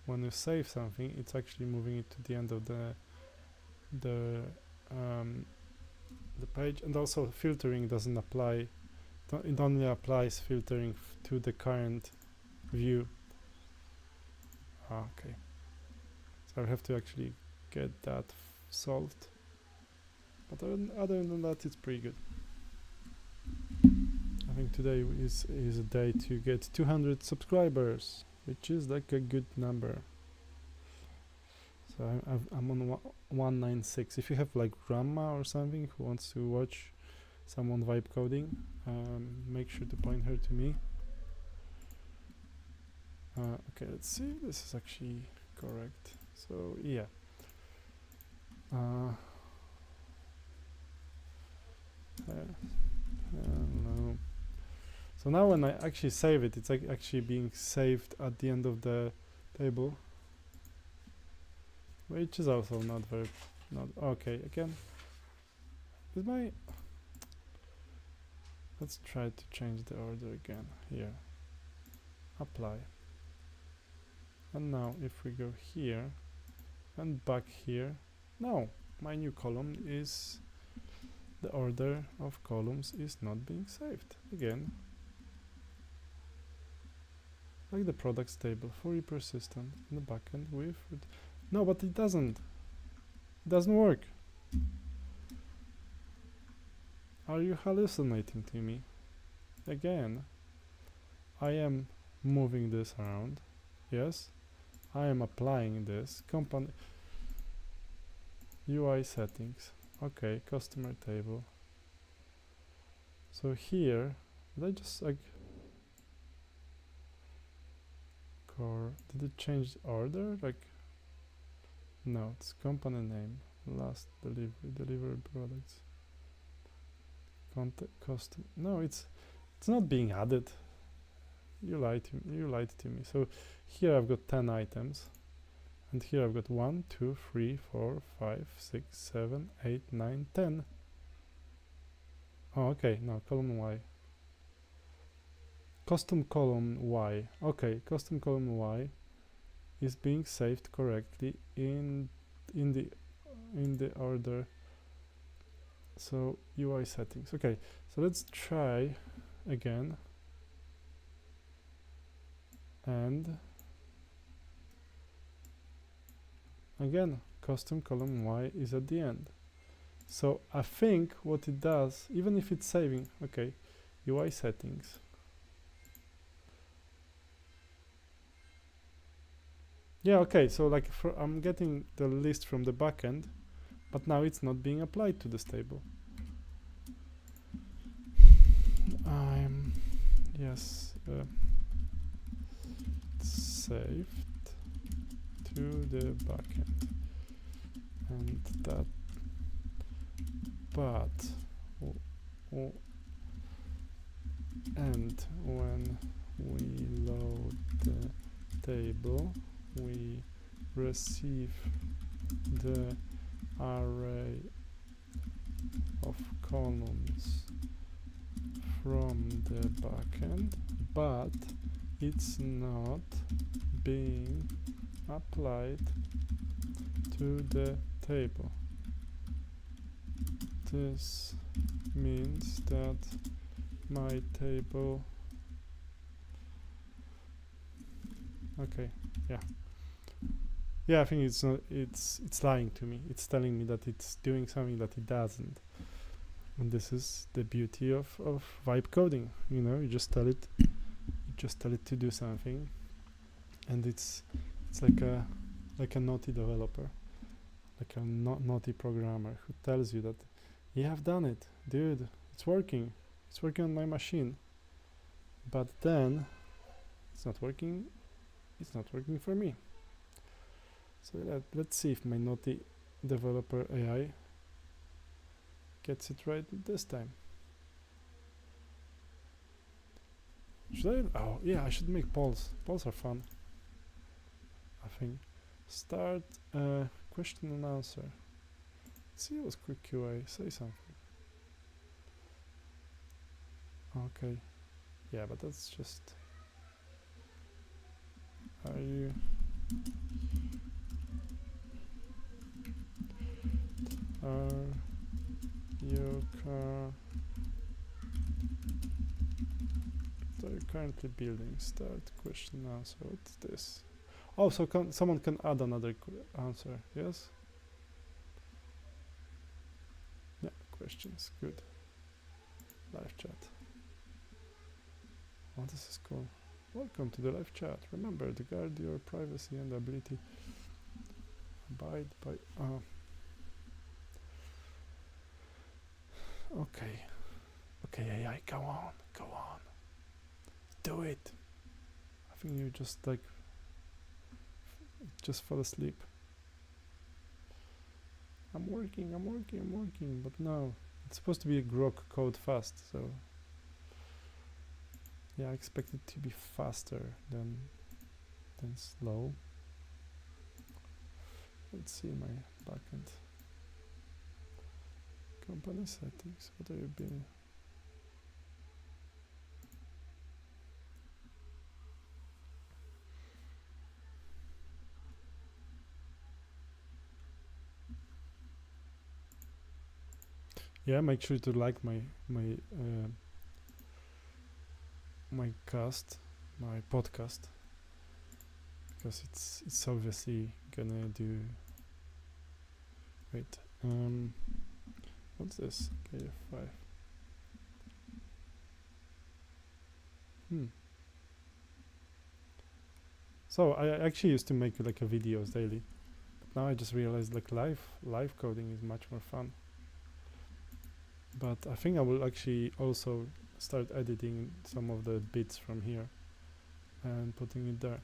when you save something, it's actually moving it to the end of the page, and also filtering doesn't apply. It only applies filtering to the current view. Okay, so I have to actually get that solved. But other than that, it's pretty good. I think today is a day to get 200 subscribers, which is like a good number. So I'm on 196. If you have like grandma or something who wants to watch someone vibe coding, make sure to point her to me. Okay, let's see. This is actually correct. So yeah. Hello. So now when I actually save it, it's like actually being saved at the end of the table, which is also not okay. Again, is my let's try to change the order again here. Apply. And now if we go here and back here, no, my new column is the order of columns is not being saved again. Like the products table, fully persistent in the backend with no, but it doesn't work. Are you hallucinating to me? Again, I am moving this around. Yes, I am applying this company UI settings. Okay, customer table. So here, did I just like core? Did it change the order? Like, no, it's company name, last delivered products. Custom. No, it's not being added. You lied to me. So here I've got 10 items, and here I've got 1, 2, 3, 4, 5, 6, 7, 8, 9, 10. Oh, okay. No, column Y. Custom column Y. Okay, custom column Y is being saved correctly in the order. So UI settings. Okay, so let's try again. And again, custom column Y is at the end. So I think what it does, even if it's saving, okay, UI settings. Yeah, okay, so like I'm getting the list from the backend, but now it's not being applied to this table. Yes, saved to the backend, and that, but and when we load the table, we receive the array of columns from the backend, but it's not being applied to the table. This means that my table, okay, yeah, I think it's not, it's lying to me. It's telling me that it's doing something that it doesn't. And this is the beauty of vibe coding. You know, you just tell it to do something, and it's like a naughty developer, like a naughty programmer who tells you that you have done it, dude. It's working on my machine. But then it's not working for me. So let's see if my naughty developer AI gets it right this time. Should I? Oh yeah, I should make polls. Polls are fun, I think. Start question and answer. Let's see, it was quick QA. Say something. Okay. Yeah, but that's just. Are you? Are you currently building? Start question answer. What's this? Oh, so someone can add another answer. Yes. Yeah. Questions. Good. Live chat. Oh, this is cool. Welcome to the live chat. Remember to guard your privacy and ability. Abide by. Okay. Okay, AI, go on. Do it. I think you just fall asleep. I'm working, but no. It's supposed to be a grok code fast, so yeah, I expect it to be faster than slow. Let's see my backend. Company settings, what are you being? Yeah, make sure to like my podcast, because it's obviously gonna do. Wait, what's this? KF5. So I actually used to make like a videos daily, but now I just realized like live coding is much more fun. But I think I will actually also start editing some of the bits from here and putting it there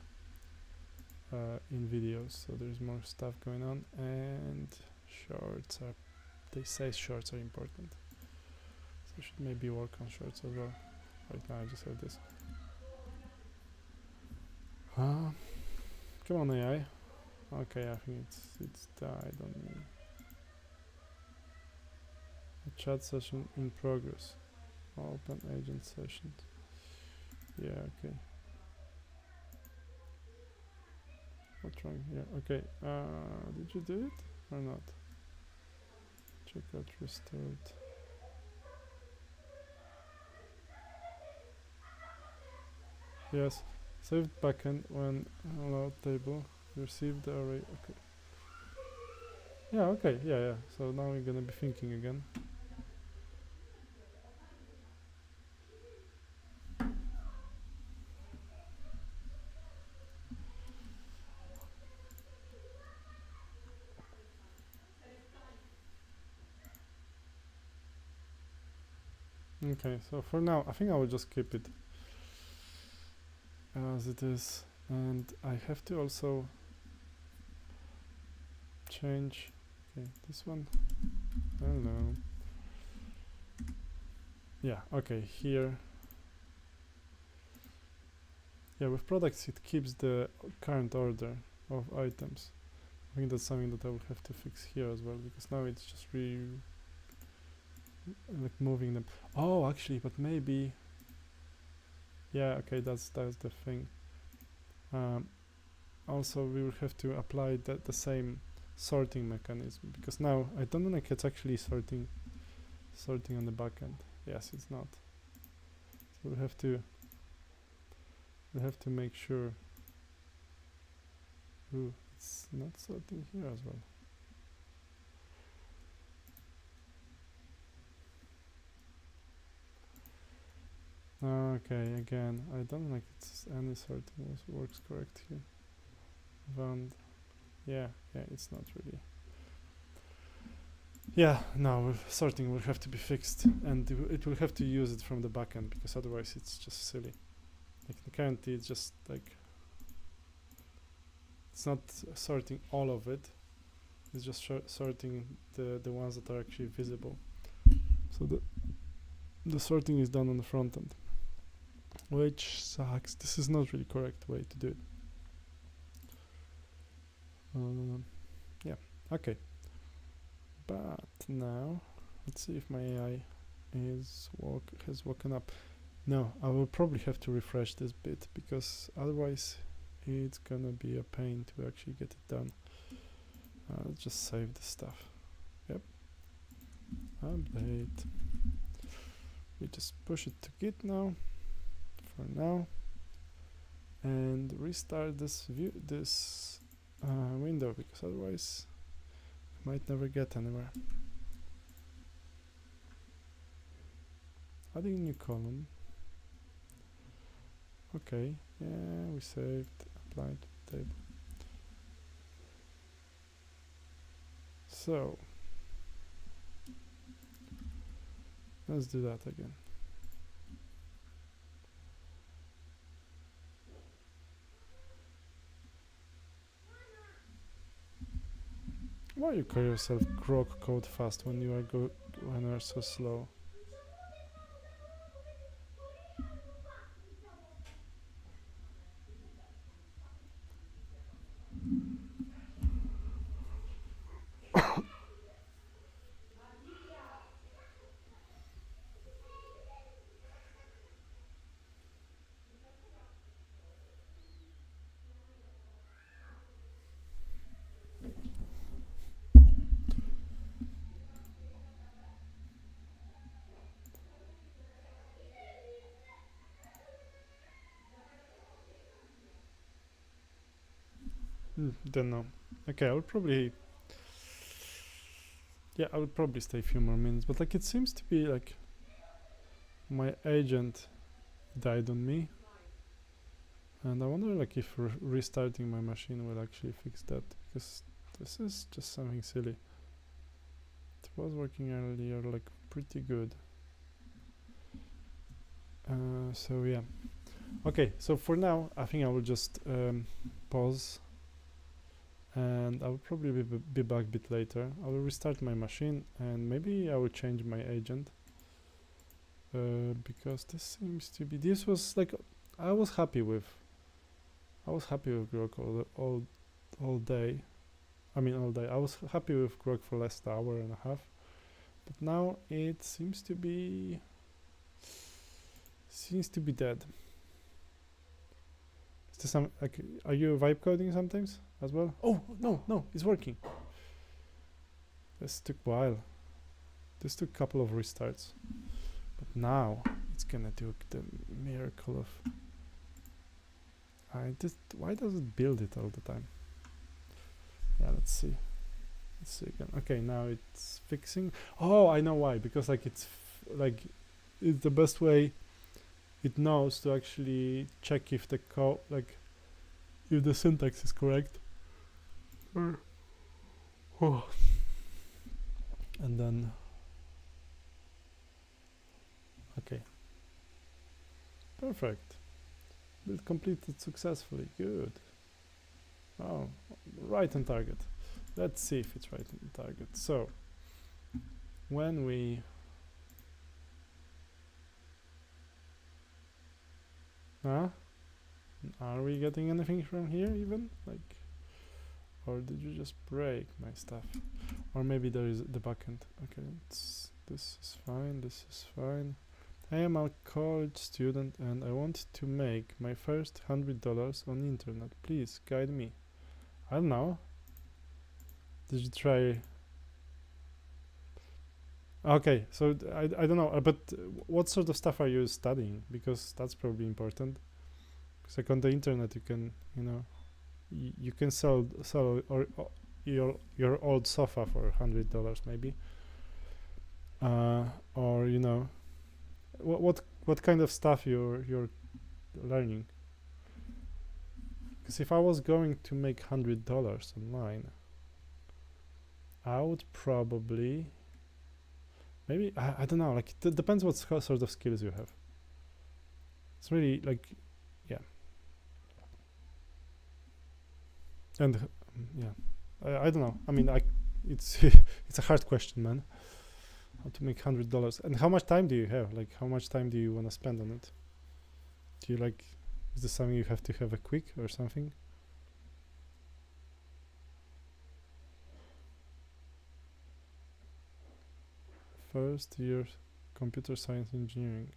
in videos, so there's more stuff going on. And shorts are, they say shorts are important, so I should maybe work on shorts as well. Right now I just have this. Come on, AI. Okay, I think it's died on me. A chat session in progress. Open agent session. Yeah, okay. What's wrong here? Okay, did you do it or not? Checkout restored. Yes, saved backend when allowed table. Received the array. Okay. Yeah, okay, yeah. So now we're gonna be thinking again. Okay, so for now, I think I will just keep it as it is, and I have to also change. Okay, this one. I don't know. Yeah. Okay, here. Yeah, with products, it keeps the current order of items. I think that's something that I will have to fix here as well, because now it's just like moving them. Oh, actually, but maybe. Yeah, okay, that's the thing. also we will have to apply the same sorting mechanism, because now I don't think it's actually sorting on the back end. Yes, it's not. So we have to make sure. Ooh, it's not sorting here as well. Okay, again, I don't think it's any sorting works correct here. And yeah, it's not really. Yeah, no, sorting will have to be fixed, and it will have to use it from the backend, because otherwise it's just silly. Like currently, it's just like it's not sorting all of it. It's just sorting the ones that are actually visible. So the sorting is done on the front end, which sucks. This is not really correct way to do it. Yeah, okay. But now, let's see if my AI has woken up. No, I will probably have to refresh this bit, because otherwise it's gonna be a pain to actually get it done. Let's just save the stuff. Yep. Update. We just push it to Git now, for now, and restart this window, because otherwise we might never get anywhere. Adding new column. Okay, yeah, we saved, applied table. So let's do that again. Why you call yourself grok code fast when you are so slow? Don't know. Okay, I would probably stay a few more minutes, but like it seems to be like my agent died on me, and I wonder like if restarting my machine will actually fix that, because this is just something silly. It was working earlier like pretty good. So yeah. Okay, so for now I think I will just pause, and I will probably be back a bit later. I will restart my machine, and maybe I will change my agent, because this seems to be, this was like I was happy with Grok all day. I mean all day. I was happy with Grok for last hour and a half, but now it seems to be dead. Is there some like, are you vibe coding sometimes as well? Oh no, it's working. This took a while. This took a couple of restarts, but now it's gonna do the miracle of. Why does it build it all the time? Yeah, let's see again. Okay, now it's fixing. Oh, I know why. Because like it's the best way it knows to actually check if the code, like if the syntax is correct. Oh. And then okay, perfect. Build completed successfully. Good. Oh, right on target. Let's see if it's right on target. So when we are we getting anything from here even? Like, or did you just break my stuff? Or maybe there is the backend. Okay, this is fine. This is fine. I am a college student and I want to make my first $100 on the internet. Please guide me. I don't know. Did you try? Okay, so I don't know, but what sort of stuff are you studying? Because that's probably important. Because like on the internet, you can, you can sell or your old sofa for $100 maybe. Or what kind of stuff you're learning? Because if I was going to make $100 online, I would probably maybe I don't know. Like it depends what sort of skills you have. It's really like, yeah, and yeah, I don't know. I mean, it's it's a hard question, man. How to make $100 and how much time do you have? Like, how much time do you want to spend on it? Do you like? Is this something you have to have a quick or something? First year computer science engineering.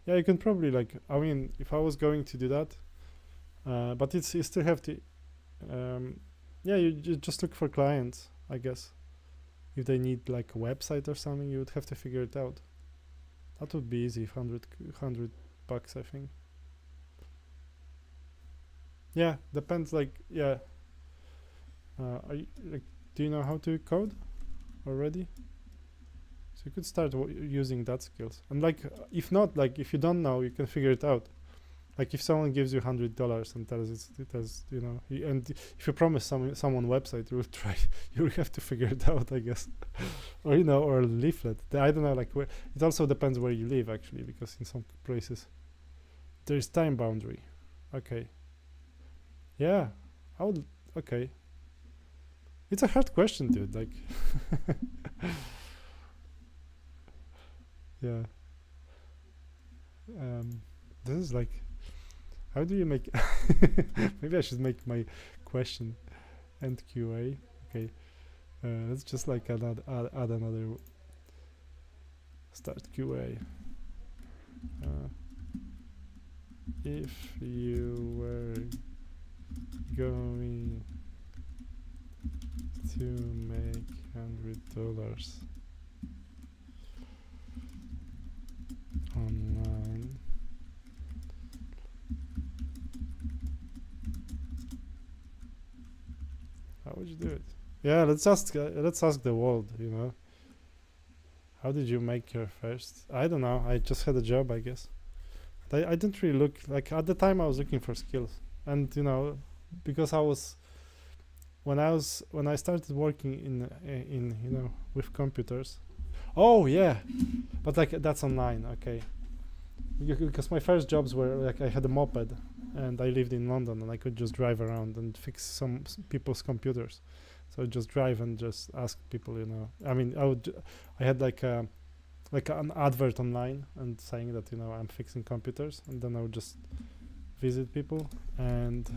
Yeah, you can probably like. I mean, if I was going to do that, but you still have to. Yeah, you just look for clients, I guess. If they need like a website or something, you would have to figure it out. That would be easy. 100 bucks, I think. Yeah, depends. Like, yeah. Are you, like, do you know how to code already? So you could start using that skills. And like, if not, like, if you don't know, you can figure it out. Like, if someone gives you $100 and tells it has, and if you promise someone website, you will try. You will have to figure it out, I guess, or or a leaflet. I don't know. Like, it also depends where you live, actually, because in some places there is time boundary. Okay. Yeah, I would. Okay. It's a hard question, dude. Like, yeah. This is like, how do you make? Maybe I should make my question and QA. Okay. Let's just like add another start QA. If you were going to make $100 online, how would you do it? Yeah, let's ask the world. How did you make your first? I don't know. I just had a job, I guess. I didn't really look like at the time. I was looking for skills, and because when I started working in with computers. Oh yeah, but like that's online. Okay, because my first jobs were like I had a moped, and I lived in London, and I could just drive around and fix some people's computers. So I'd just drive and just ask people. I mean, I had like an advert online and saying that I'm fixing computers, and then I would just visit people and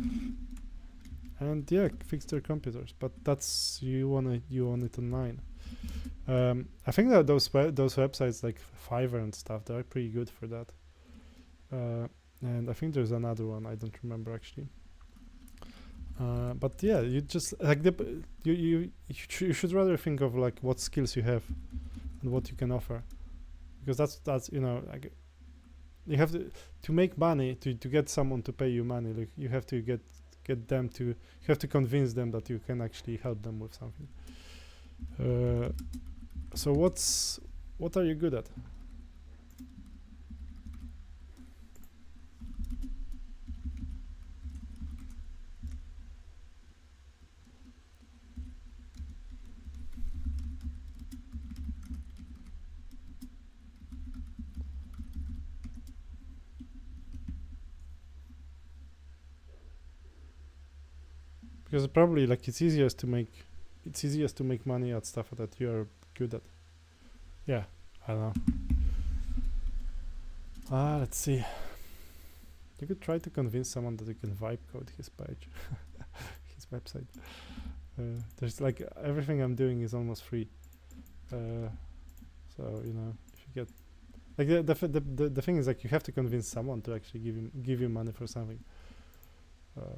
yeah, fix their computers. But that's you want it online. I think that those websites like Fiverr and stuff, they're pretty good for that. And I think there's another one, I don't remember actually. But yeah, you just like you should rather think of like what skills you have and what you can offer, because that's like you have to make money to get someone to pay you money. Like you have to get them to, you have to convince them that you can actually help them with something. So what are you good at? Because probably like it's easiest to make money at stuff that you are good at. Yeah, I don't know. Let's see. You could try to convince someone that you can vibe code his page, his website. There's like everything I'm doing is almost free. So if you get Like the thing is, like, you have to convince someone to actually give you money for something,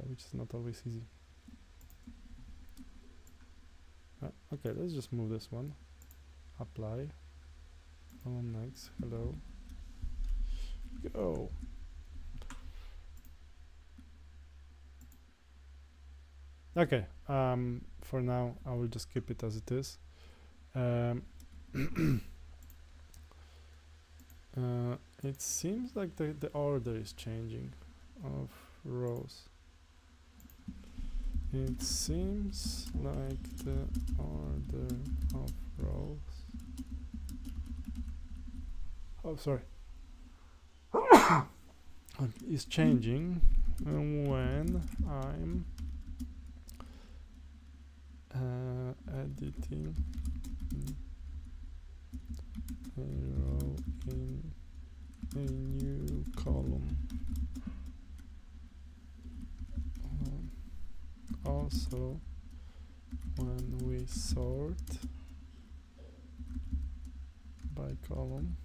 which is not always easy. Okay, let's just move this one. Apply. Next. Hello. Go. Okay. For now, I will just keep it as it is. It seems like the order is changing of rows. It seems like the order of rows. Oh, sorry. Is changing when I'm editing a row in a new column. Also, when we sort by column,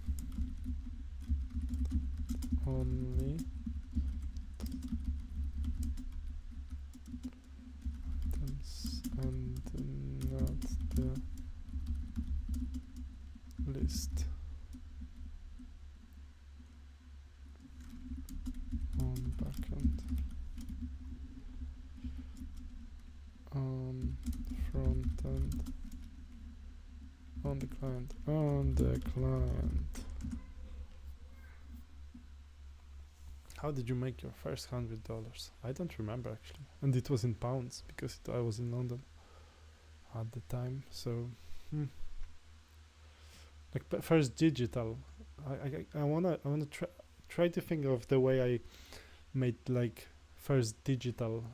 only items and not the list. On backend, on front end, on the client, How did you make your first $100? I don't remember actually, and it was in pounds because I was in London at the time. So, like first digital. I wanna try to think of the way I made like first digital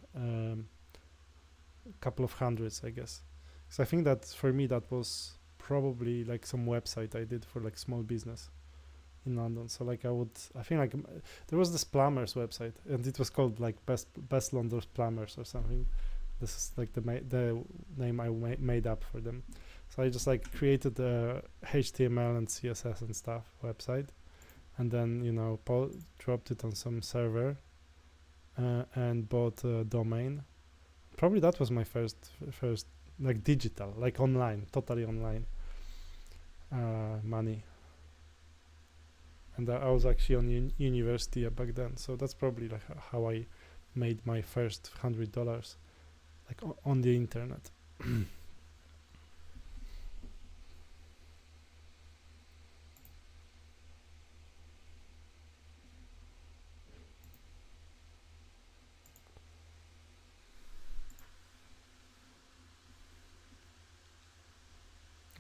couple of hundreds, I guess. So I think that for me that was probably like some website I did for like small business in London. So like I think like there was this plumbers website and it was called like best London plumbers or something. This is like the name I made up for them. So I just like created a HTML and CSS and stuff website, and then dropped it on some server and bought a domain. Probably that was my first like digital, like online, totally online money. And I was actually on university back then, so that's probably like how I made my first $100, like on the internet.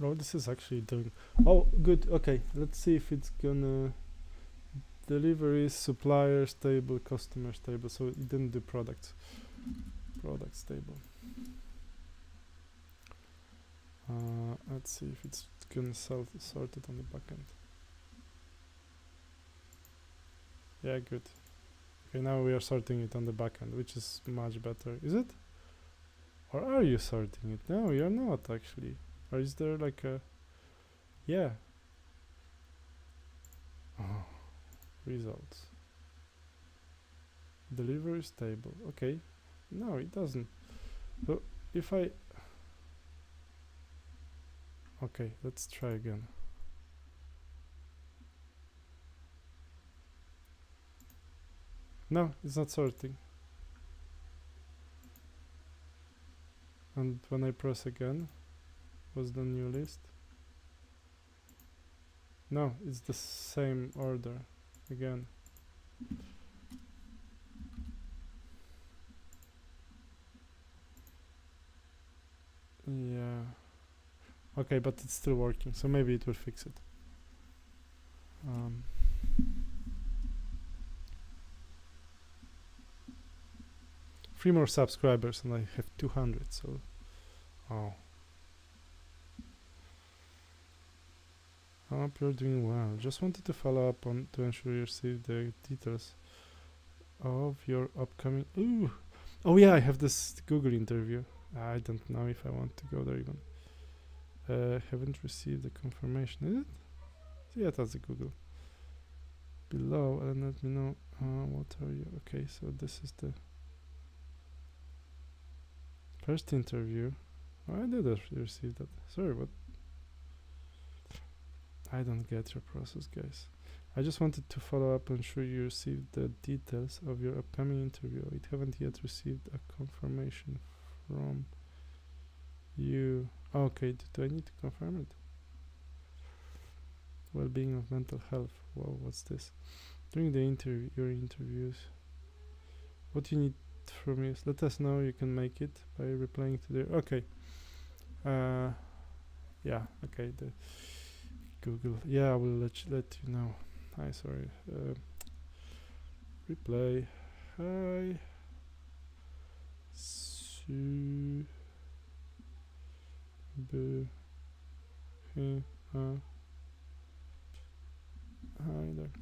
Oh, this is actually doing. Oh, good. Okay, let's see if it's gonna. Deliveries, suppliers table, customers table. So it didn't do products table. Let's see if it's gonna sort it on the backend. Yeah, good. Okay, now we are sorting it on the backend, which is much better. Is it? Or are you sorting it? No, you're not actually. Or is there like a... Yeah. Oh. Results. Deliveries table. Okay. No, it doesn't. So if I... Okay, let's try again. No, it's not sorting. And when I press again, what's the new list? No, it's the same order again. Yeah. Okay, but it's still working, so maybe it will fix it. 3 more subscribers and I have 200, so... Oh. I hope you're doing well. Just wanted to follow up on to ensure you receive the details of your upcoming... Ooh! Oh yeah, I have this Google interview. I don't know if I want to go there even. Haven't received the confirmation, is it? Yeah, that's a Google. below and let me know what are you. Okay, so this is the first interview. Oh, I did receive that. Sorry, but I don't get your process, guys. I just wanted to follow up and ensure you received the details of your upcoming interview. I haven't yet received a confirmation from you. Okay, do I need to confirm it? Well-being of mental health. Whoa, what's this? During the your interviews, what you need from us, let us know. You can make it by replying to the. Okay. Yeah. Okay. The Google. Yeah, I will let you know. Hi. Sorry. Reply. Hi. Su. B. Hi there.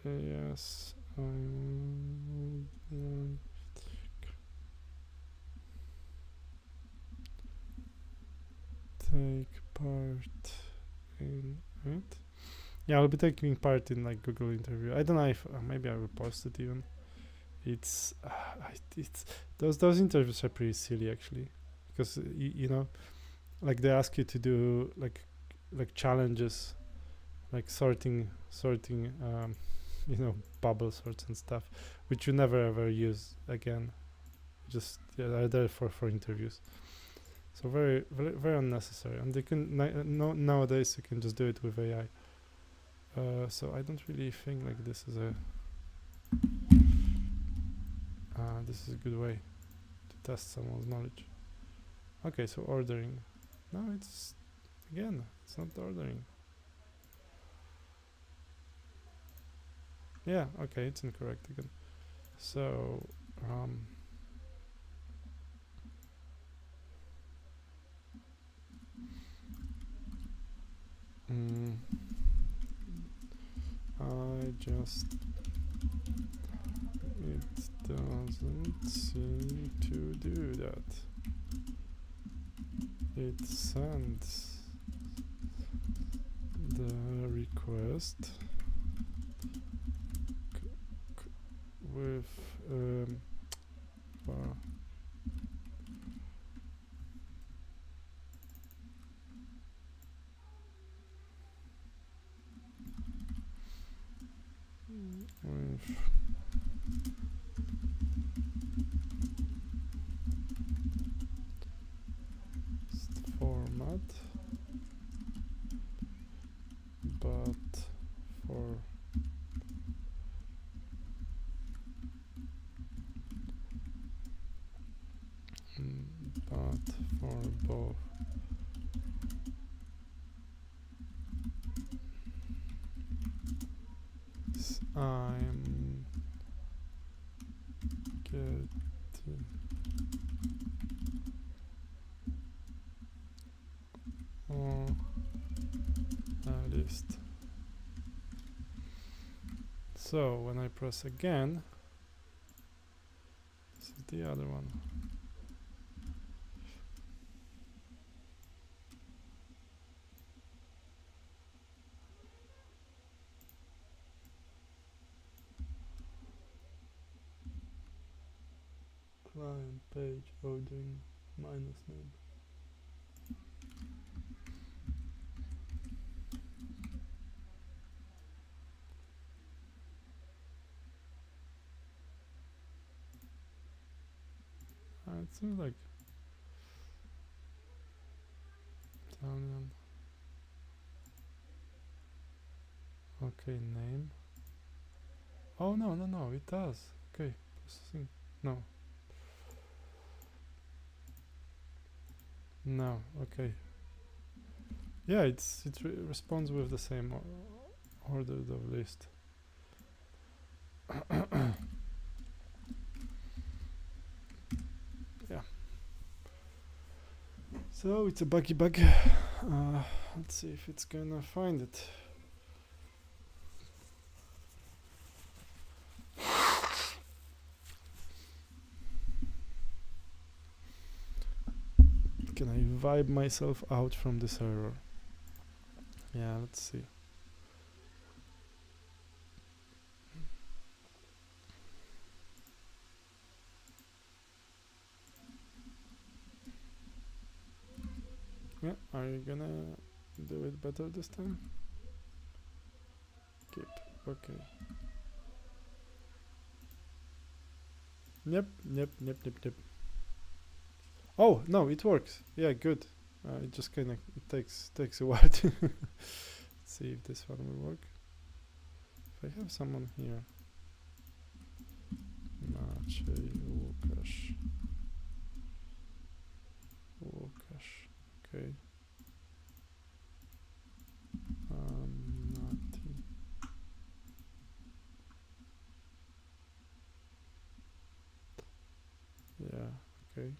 Yes, I will take part in it. Yeah, I'll be taking part in like Google interview. I don't know if maybe I will post it even. It's those interviews are pretty silly actually, because you know, like they ask you to do like challenges, like sorting you know, bubble sorts and stuff, which you never ever use again. Just they're there for interviews. So very unnecessary, and they can nowadays you can just do it with AI. So I don't really think like this is a good way to test someone's knowledge. Okay, so ordering. No, it's not ordering. Yeah, okay, it's incorrect again. So I just it doesn't seem to do that. It sends the request with format, but for both I'm getting on a list. So when I press again, this is the other one. Client page ordering minus name. It seems like Italian. Okay, name. Oh no, it does. Okay, processing. No, okay. Yeah, it responds with the same ordered of list. Yeah. So it's a buggy bug. Let's see if it's gonna find it. Can I vibe myself out from this error? Yeah, let's see. Yeah, are you gonna do it better this time? Keep. Okay. Yep. Oh no, it works. Yeah, good. It just kind of takes a while to see if this one will work. If I have someone here, Maciej, Łukasz, okay. Mati. Yeah, okay.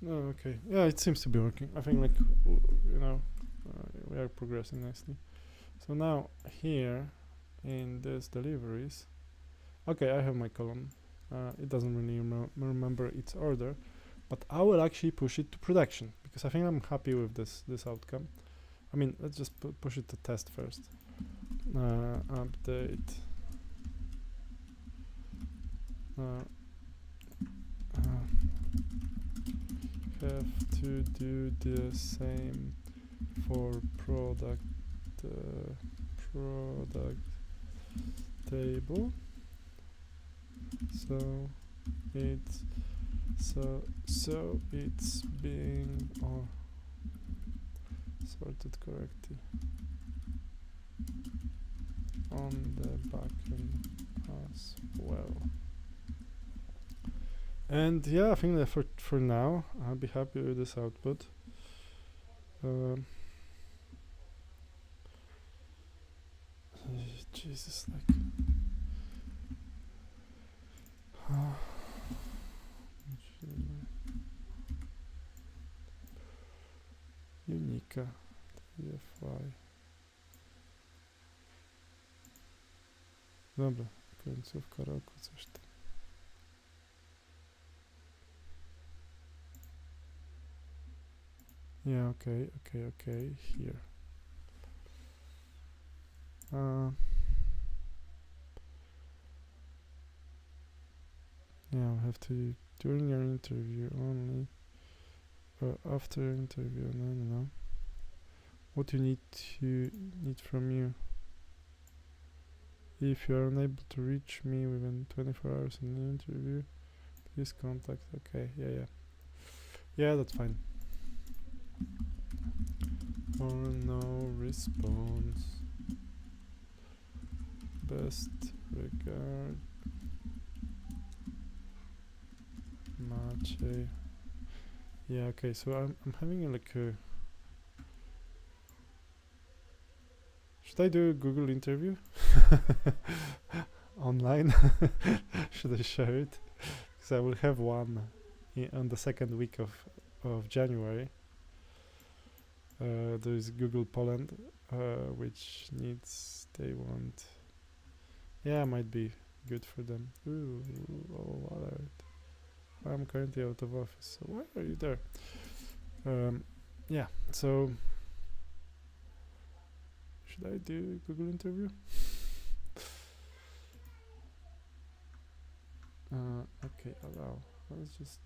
No, okay. Yeah, it seems to be working. I think, like, we are progressing nicely. So now here in this deliveries, okay, I have my column. It doesn't really remember its order, but I will actually push it to production because I think I'm happy with this outcome. I mean, let's just push it to test first. Update. Have to do the same for product table. So it's being sorted correctly on the backend as well. And yeah, I think that for now I'll be happy with this output. Jesus, like. Unika TFI. Dobra, końcówka roku, coś tam. Yeah, okay, here. Yeah, I have to during your interview only, or after interview. No. What you need from you. If you are unable to reach me within 24 hours in the interview, please contact. Okay, yeah, that's fine. Or no response. Best regard, Maciej. Yeah, okay, so I'm having a should I do a Google interview online? Should I share it? Because I will have one on the second week of January. There is Google Poland, which they want. Yeah, might be good for them. Ooh, alert. I'm currently out of office, so why are you there? Yeah, so should I do Google interview? Okay, allow. Let's just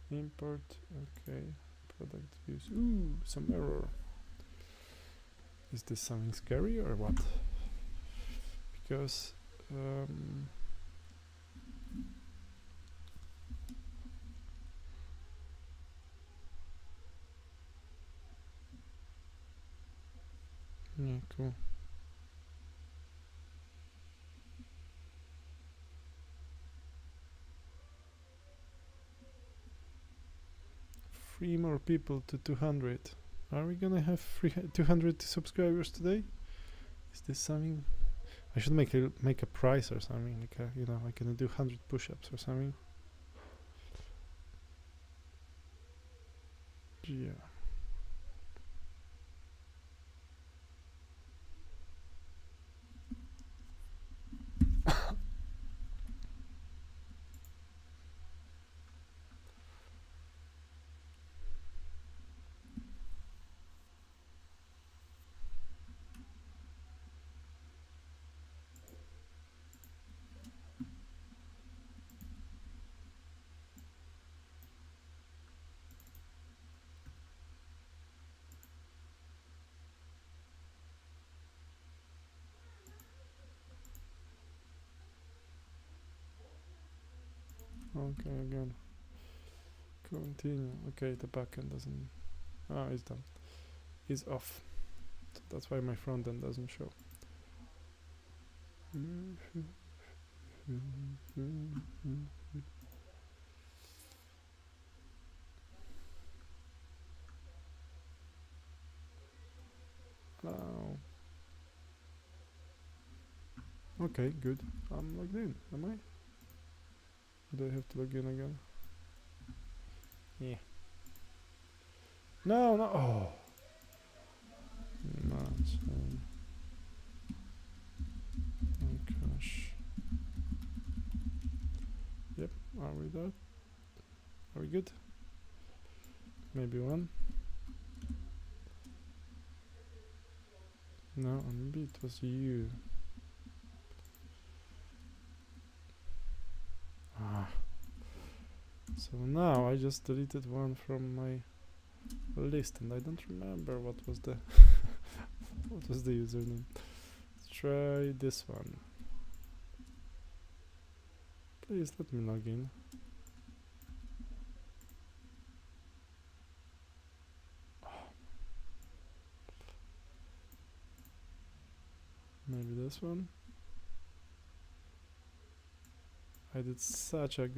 import. Okay, product views. Ooh, some error. Is this something scary or what? Because yeah, cool. Three more people to 200. Are we gonna have 200 subscribers today? Is this something? I should make a price or something, like I'm gonna do 100 push-ups or something. Yeah. Okay, again. Continue. Okay, the backend doesn't. Ah, it's done. It's off. So that's why my front end doesn't show. Now. Okay, good. I'm logged in, am I? Do I have to log in again? Yeah. No, no. Oh. No, oh gosh. Yep. Are we there? Are we good? Maybe one. No, maybe it was you. Ah. So now I just deleted one from my list and I don't remember what was the what was the username. Let's try this one. Please let me log in. Maybe this one. I did such a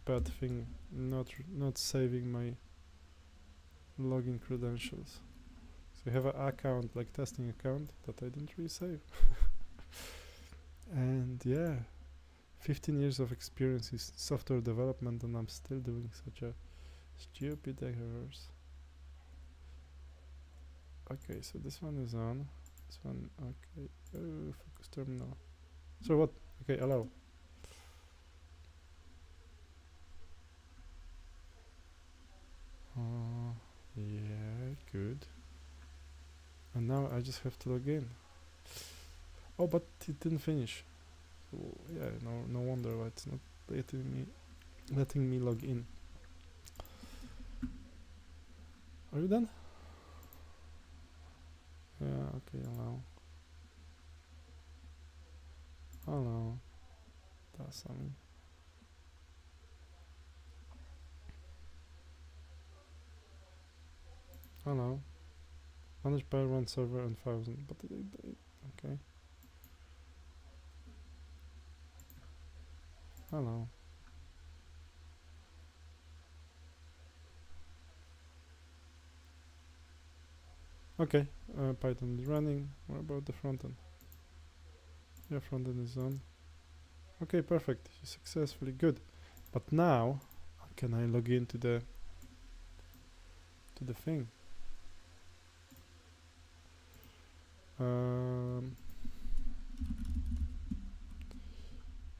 bad thing not saving my login credentials. So I have an account, like testing account, that I didn't really save. And yeah, 15 years of experience in software development and I'm still doing such a stupid errors. Okay, so this one is on. This one, okay. Oh, focus terminal. So what? Okay, allow. Yeah, good. And now I just have to log in. Oh, but it didn't finish. So yeah, no wonder why it's not letting me log in. Are you done? Yeah, okay, allow. Allow. That's something. Allow. Manage by one server and 1000. But okay. Allow. Okay, Python is running. What about the front end? Yeah, front end is on. Okay, perfect. Successfully good. But now, can I log into the thing?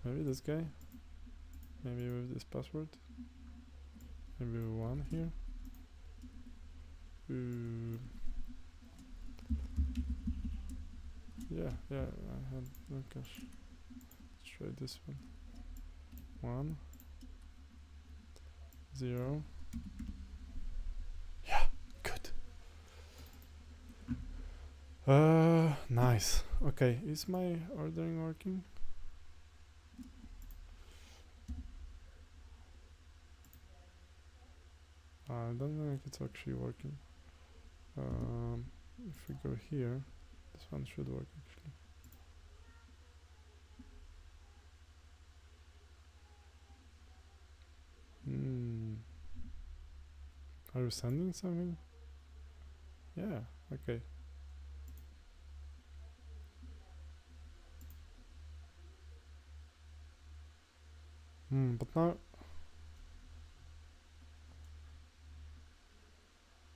Maybe this guy. Maybe with this password. Maybe one here. Yeah, I had. Oh gosh. Let's try this one. 1 0. Yeah, good. Nice. Okay, is my ordering working? I don't know if it's actually working. If we go here, this one should work actually. Are you sending something? Yeah, okay. But now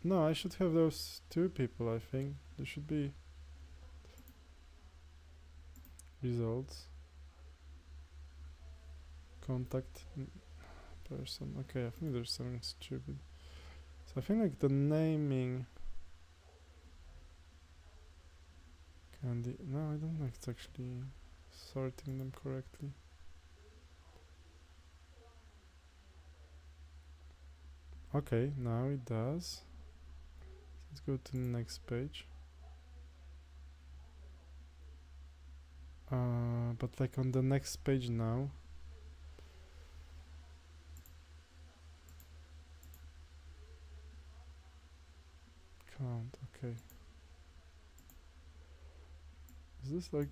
No, I should have those two people, I think. There should be results. Contact person. Okay, I think there's something stupid. So I think like the naming candy. No, I don't think it's actually sorting them correctly. Okay, now it does. Let's go to the next page. But like on the next page now. Count, okay. Is this like...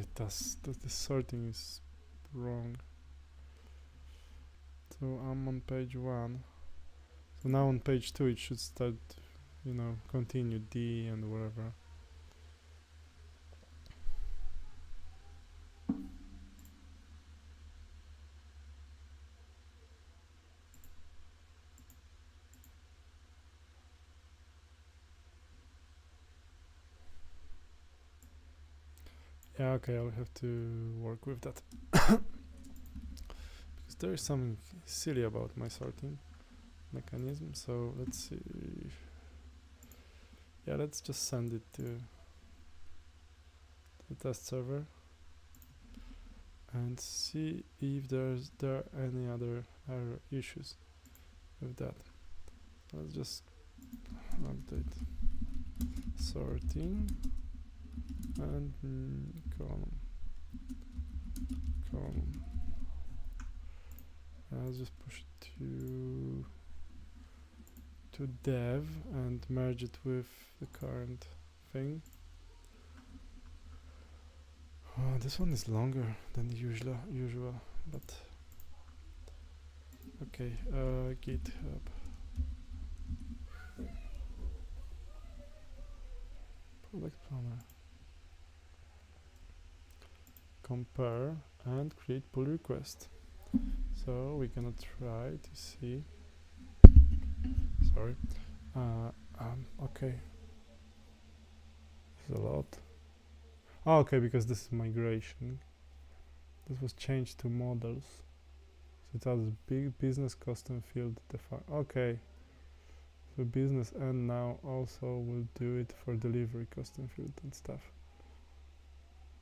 it does. The sorting is wrong. So I'm on page 1. So now on page 2 it should start, continue D and whatever. Yeah, okay, I'll have to work with that. Because there is something silly about my sorting mechanism. So let's see. Yeah, let's just send it to the test server and see if there are any other error issues with that. Let's just update sorting and column. I'll just push it to dev and merge it with the current thing. Oh, this one is longer than the usual, but okay. GitHub. Product planner. Compare and create pull request. So we're gonna try to see. Sorry. Okay. There's a lot. Oh, okay, because this is migration. This was changed to models. So it has big business custom field define. Okay. So business and now also will do it for delivery custom field and stuff.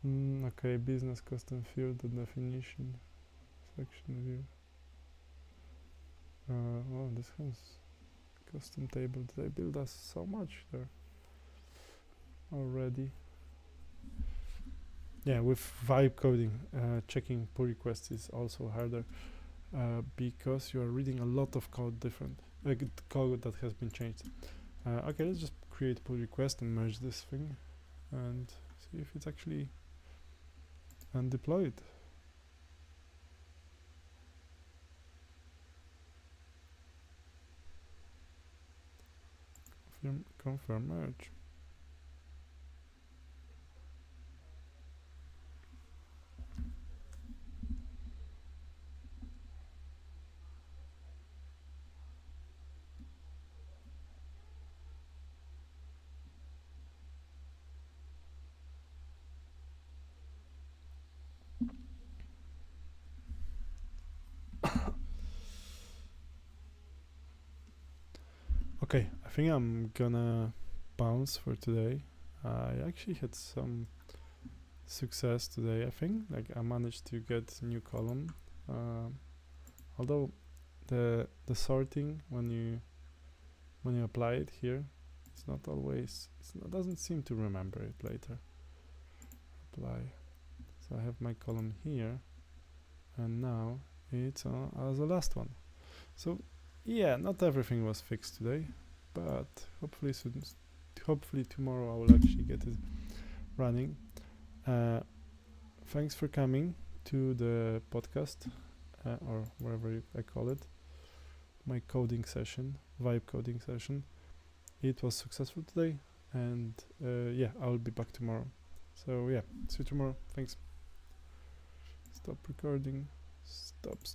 Okay, business custom field and definition. Section view. Oh, this has custom table. They build us so much there already. Yeah, with vibe coding, checking pull requests is also harder because you are reading a lot of code code that has been changed. Okay, let's just create pull request and merge this thing and see if it's actually and deploy it. Confirm merge. Okay, I think I'm gonna bounce for today. I actually had some success today. I think like I managed to get new column, although the sorting when you apply it here, it's not always doesn't seem to remember it later. Apply. So I have my column here, and now it's as the last one. So yeah, not everything was fixed today, but hopefully soon. Hopefully tomorrow I will actually get it running. Thanks for coming to the podcast or wherever I call it, my coding session, vibe coding session. It was successful today, and yeah, I will be back tomorrow. So yeah, see you tomorrow. Thanks. Stop recording. Stop.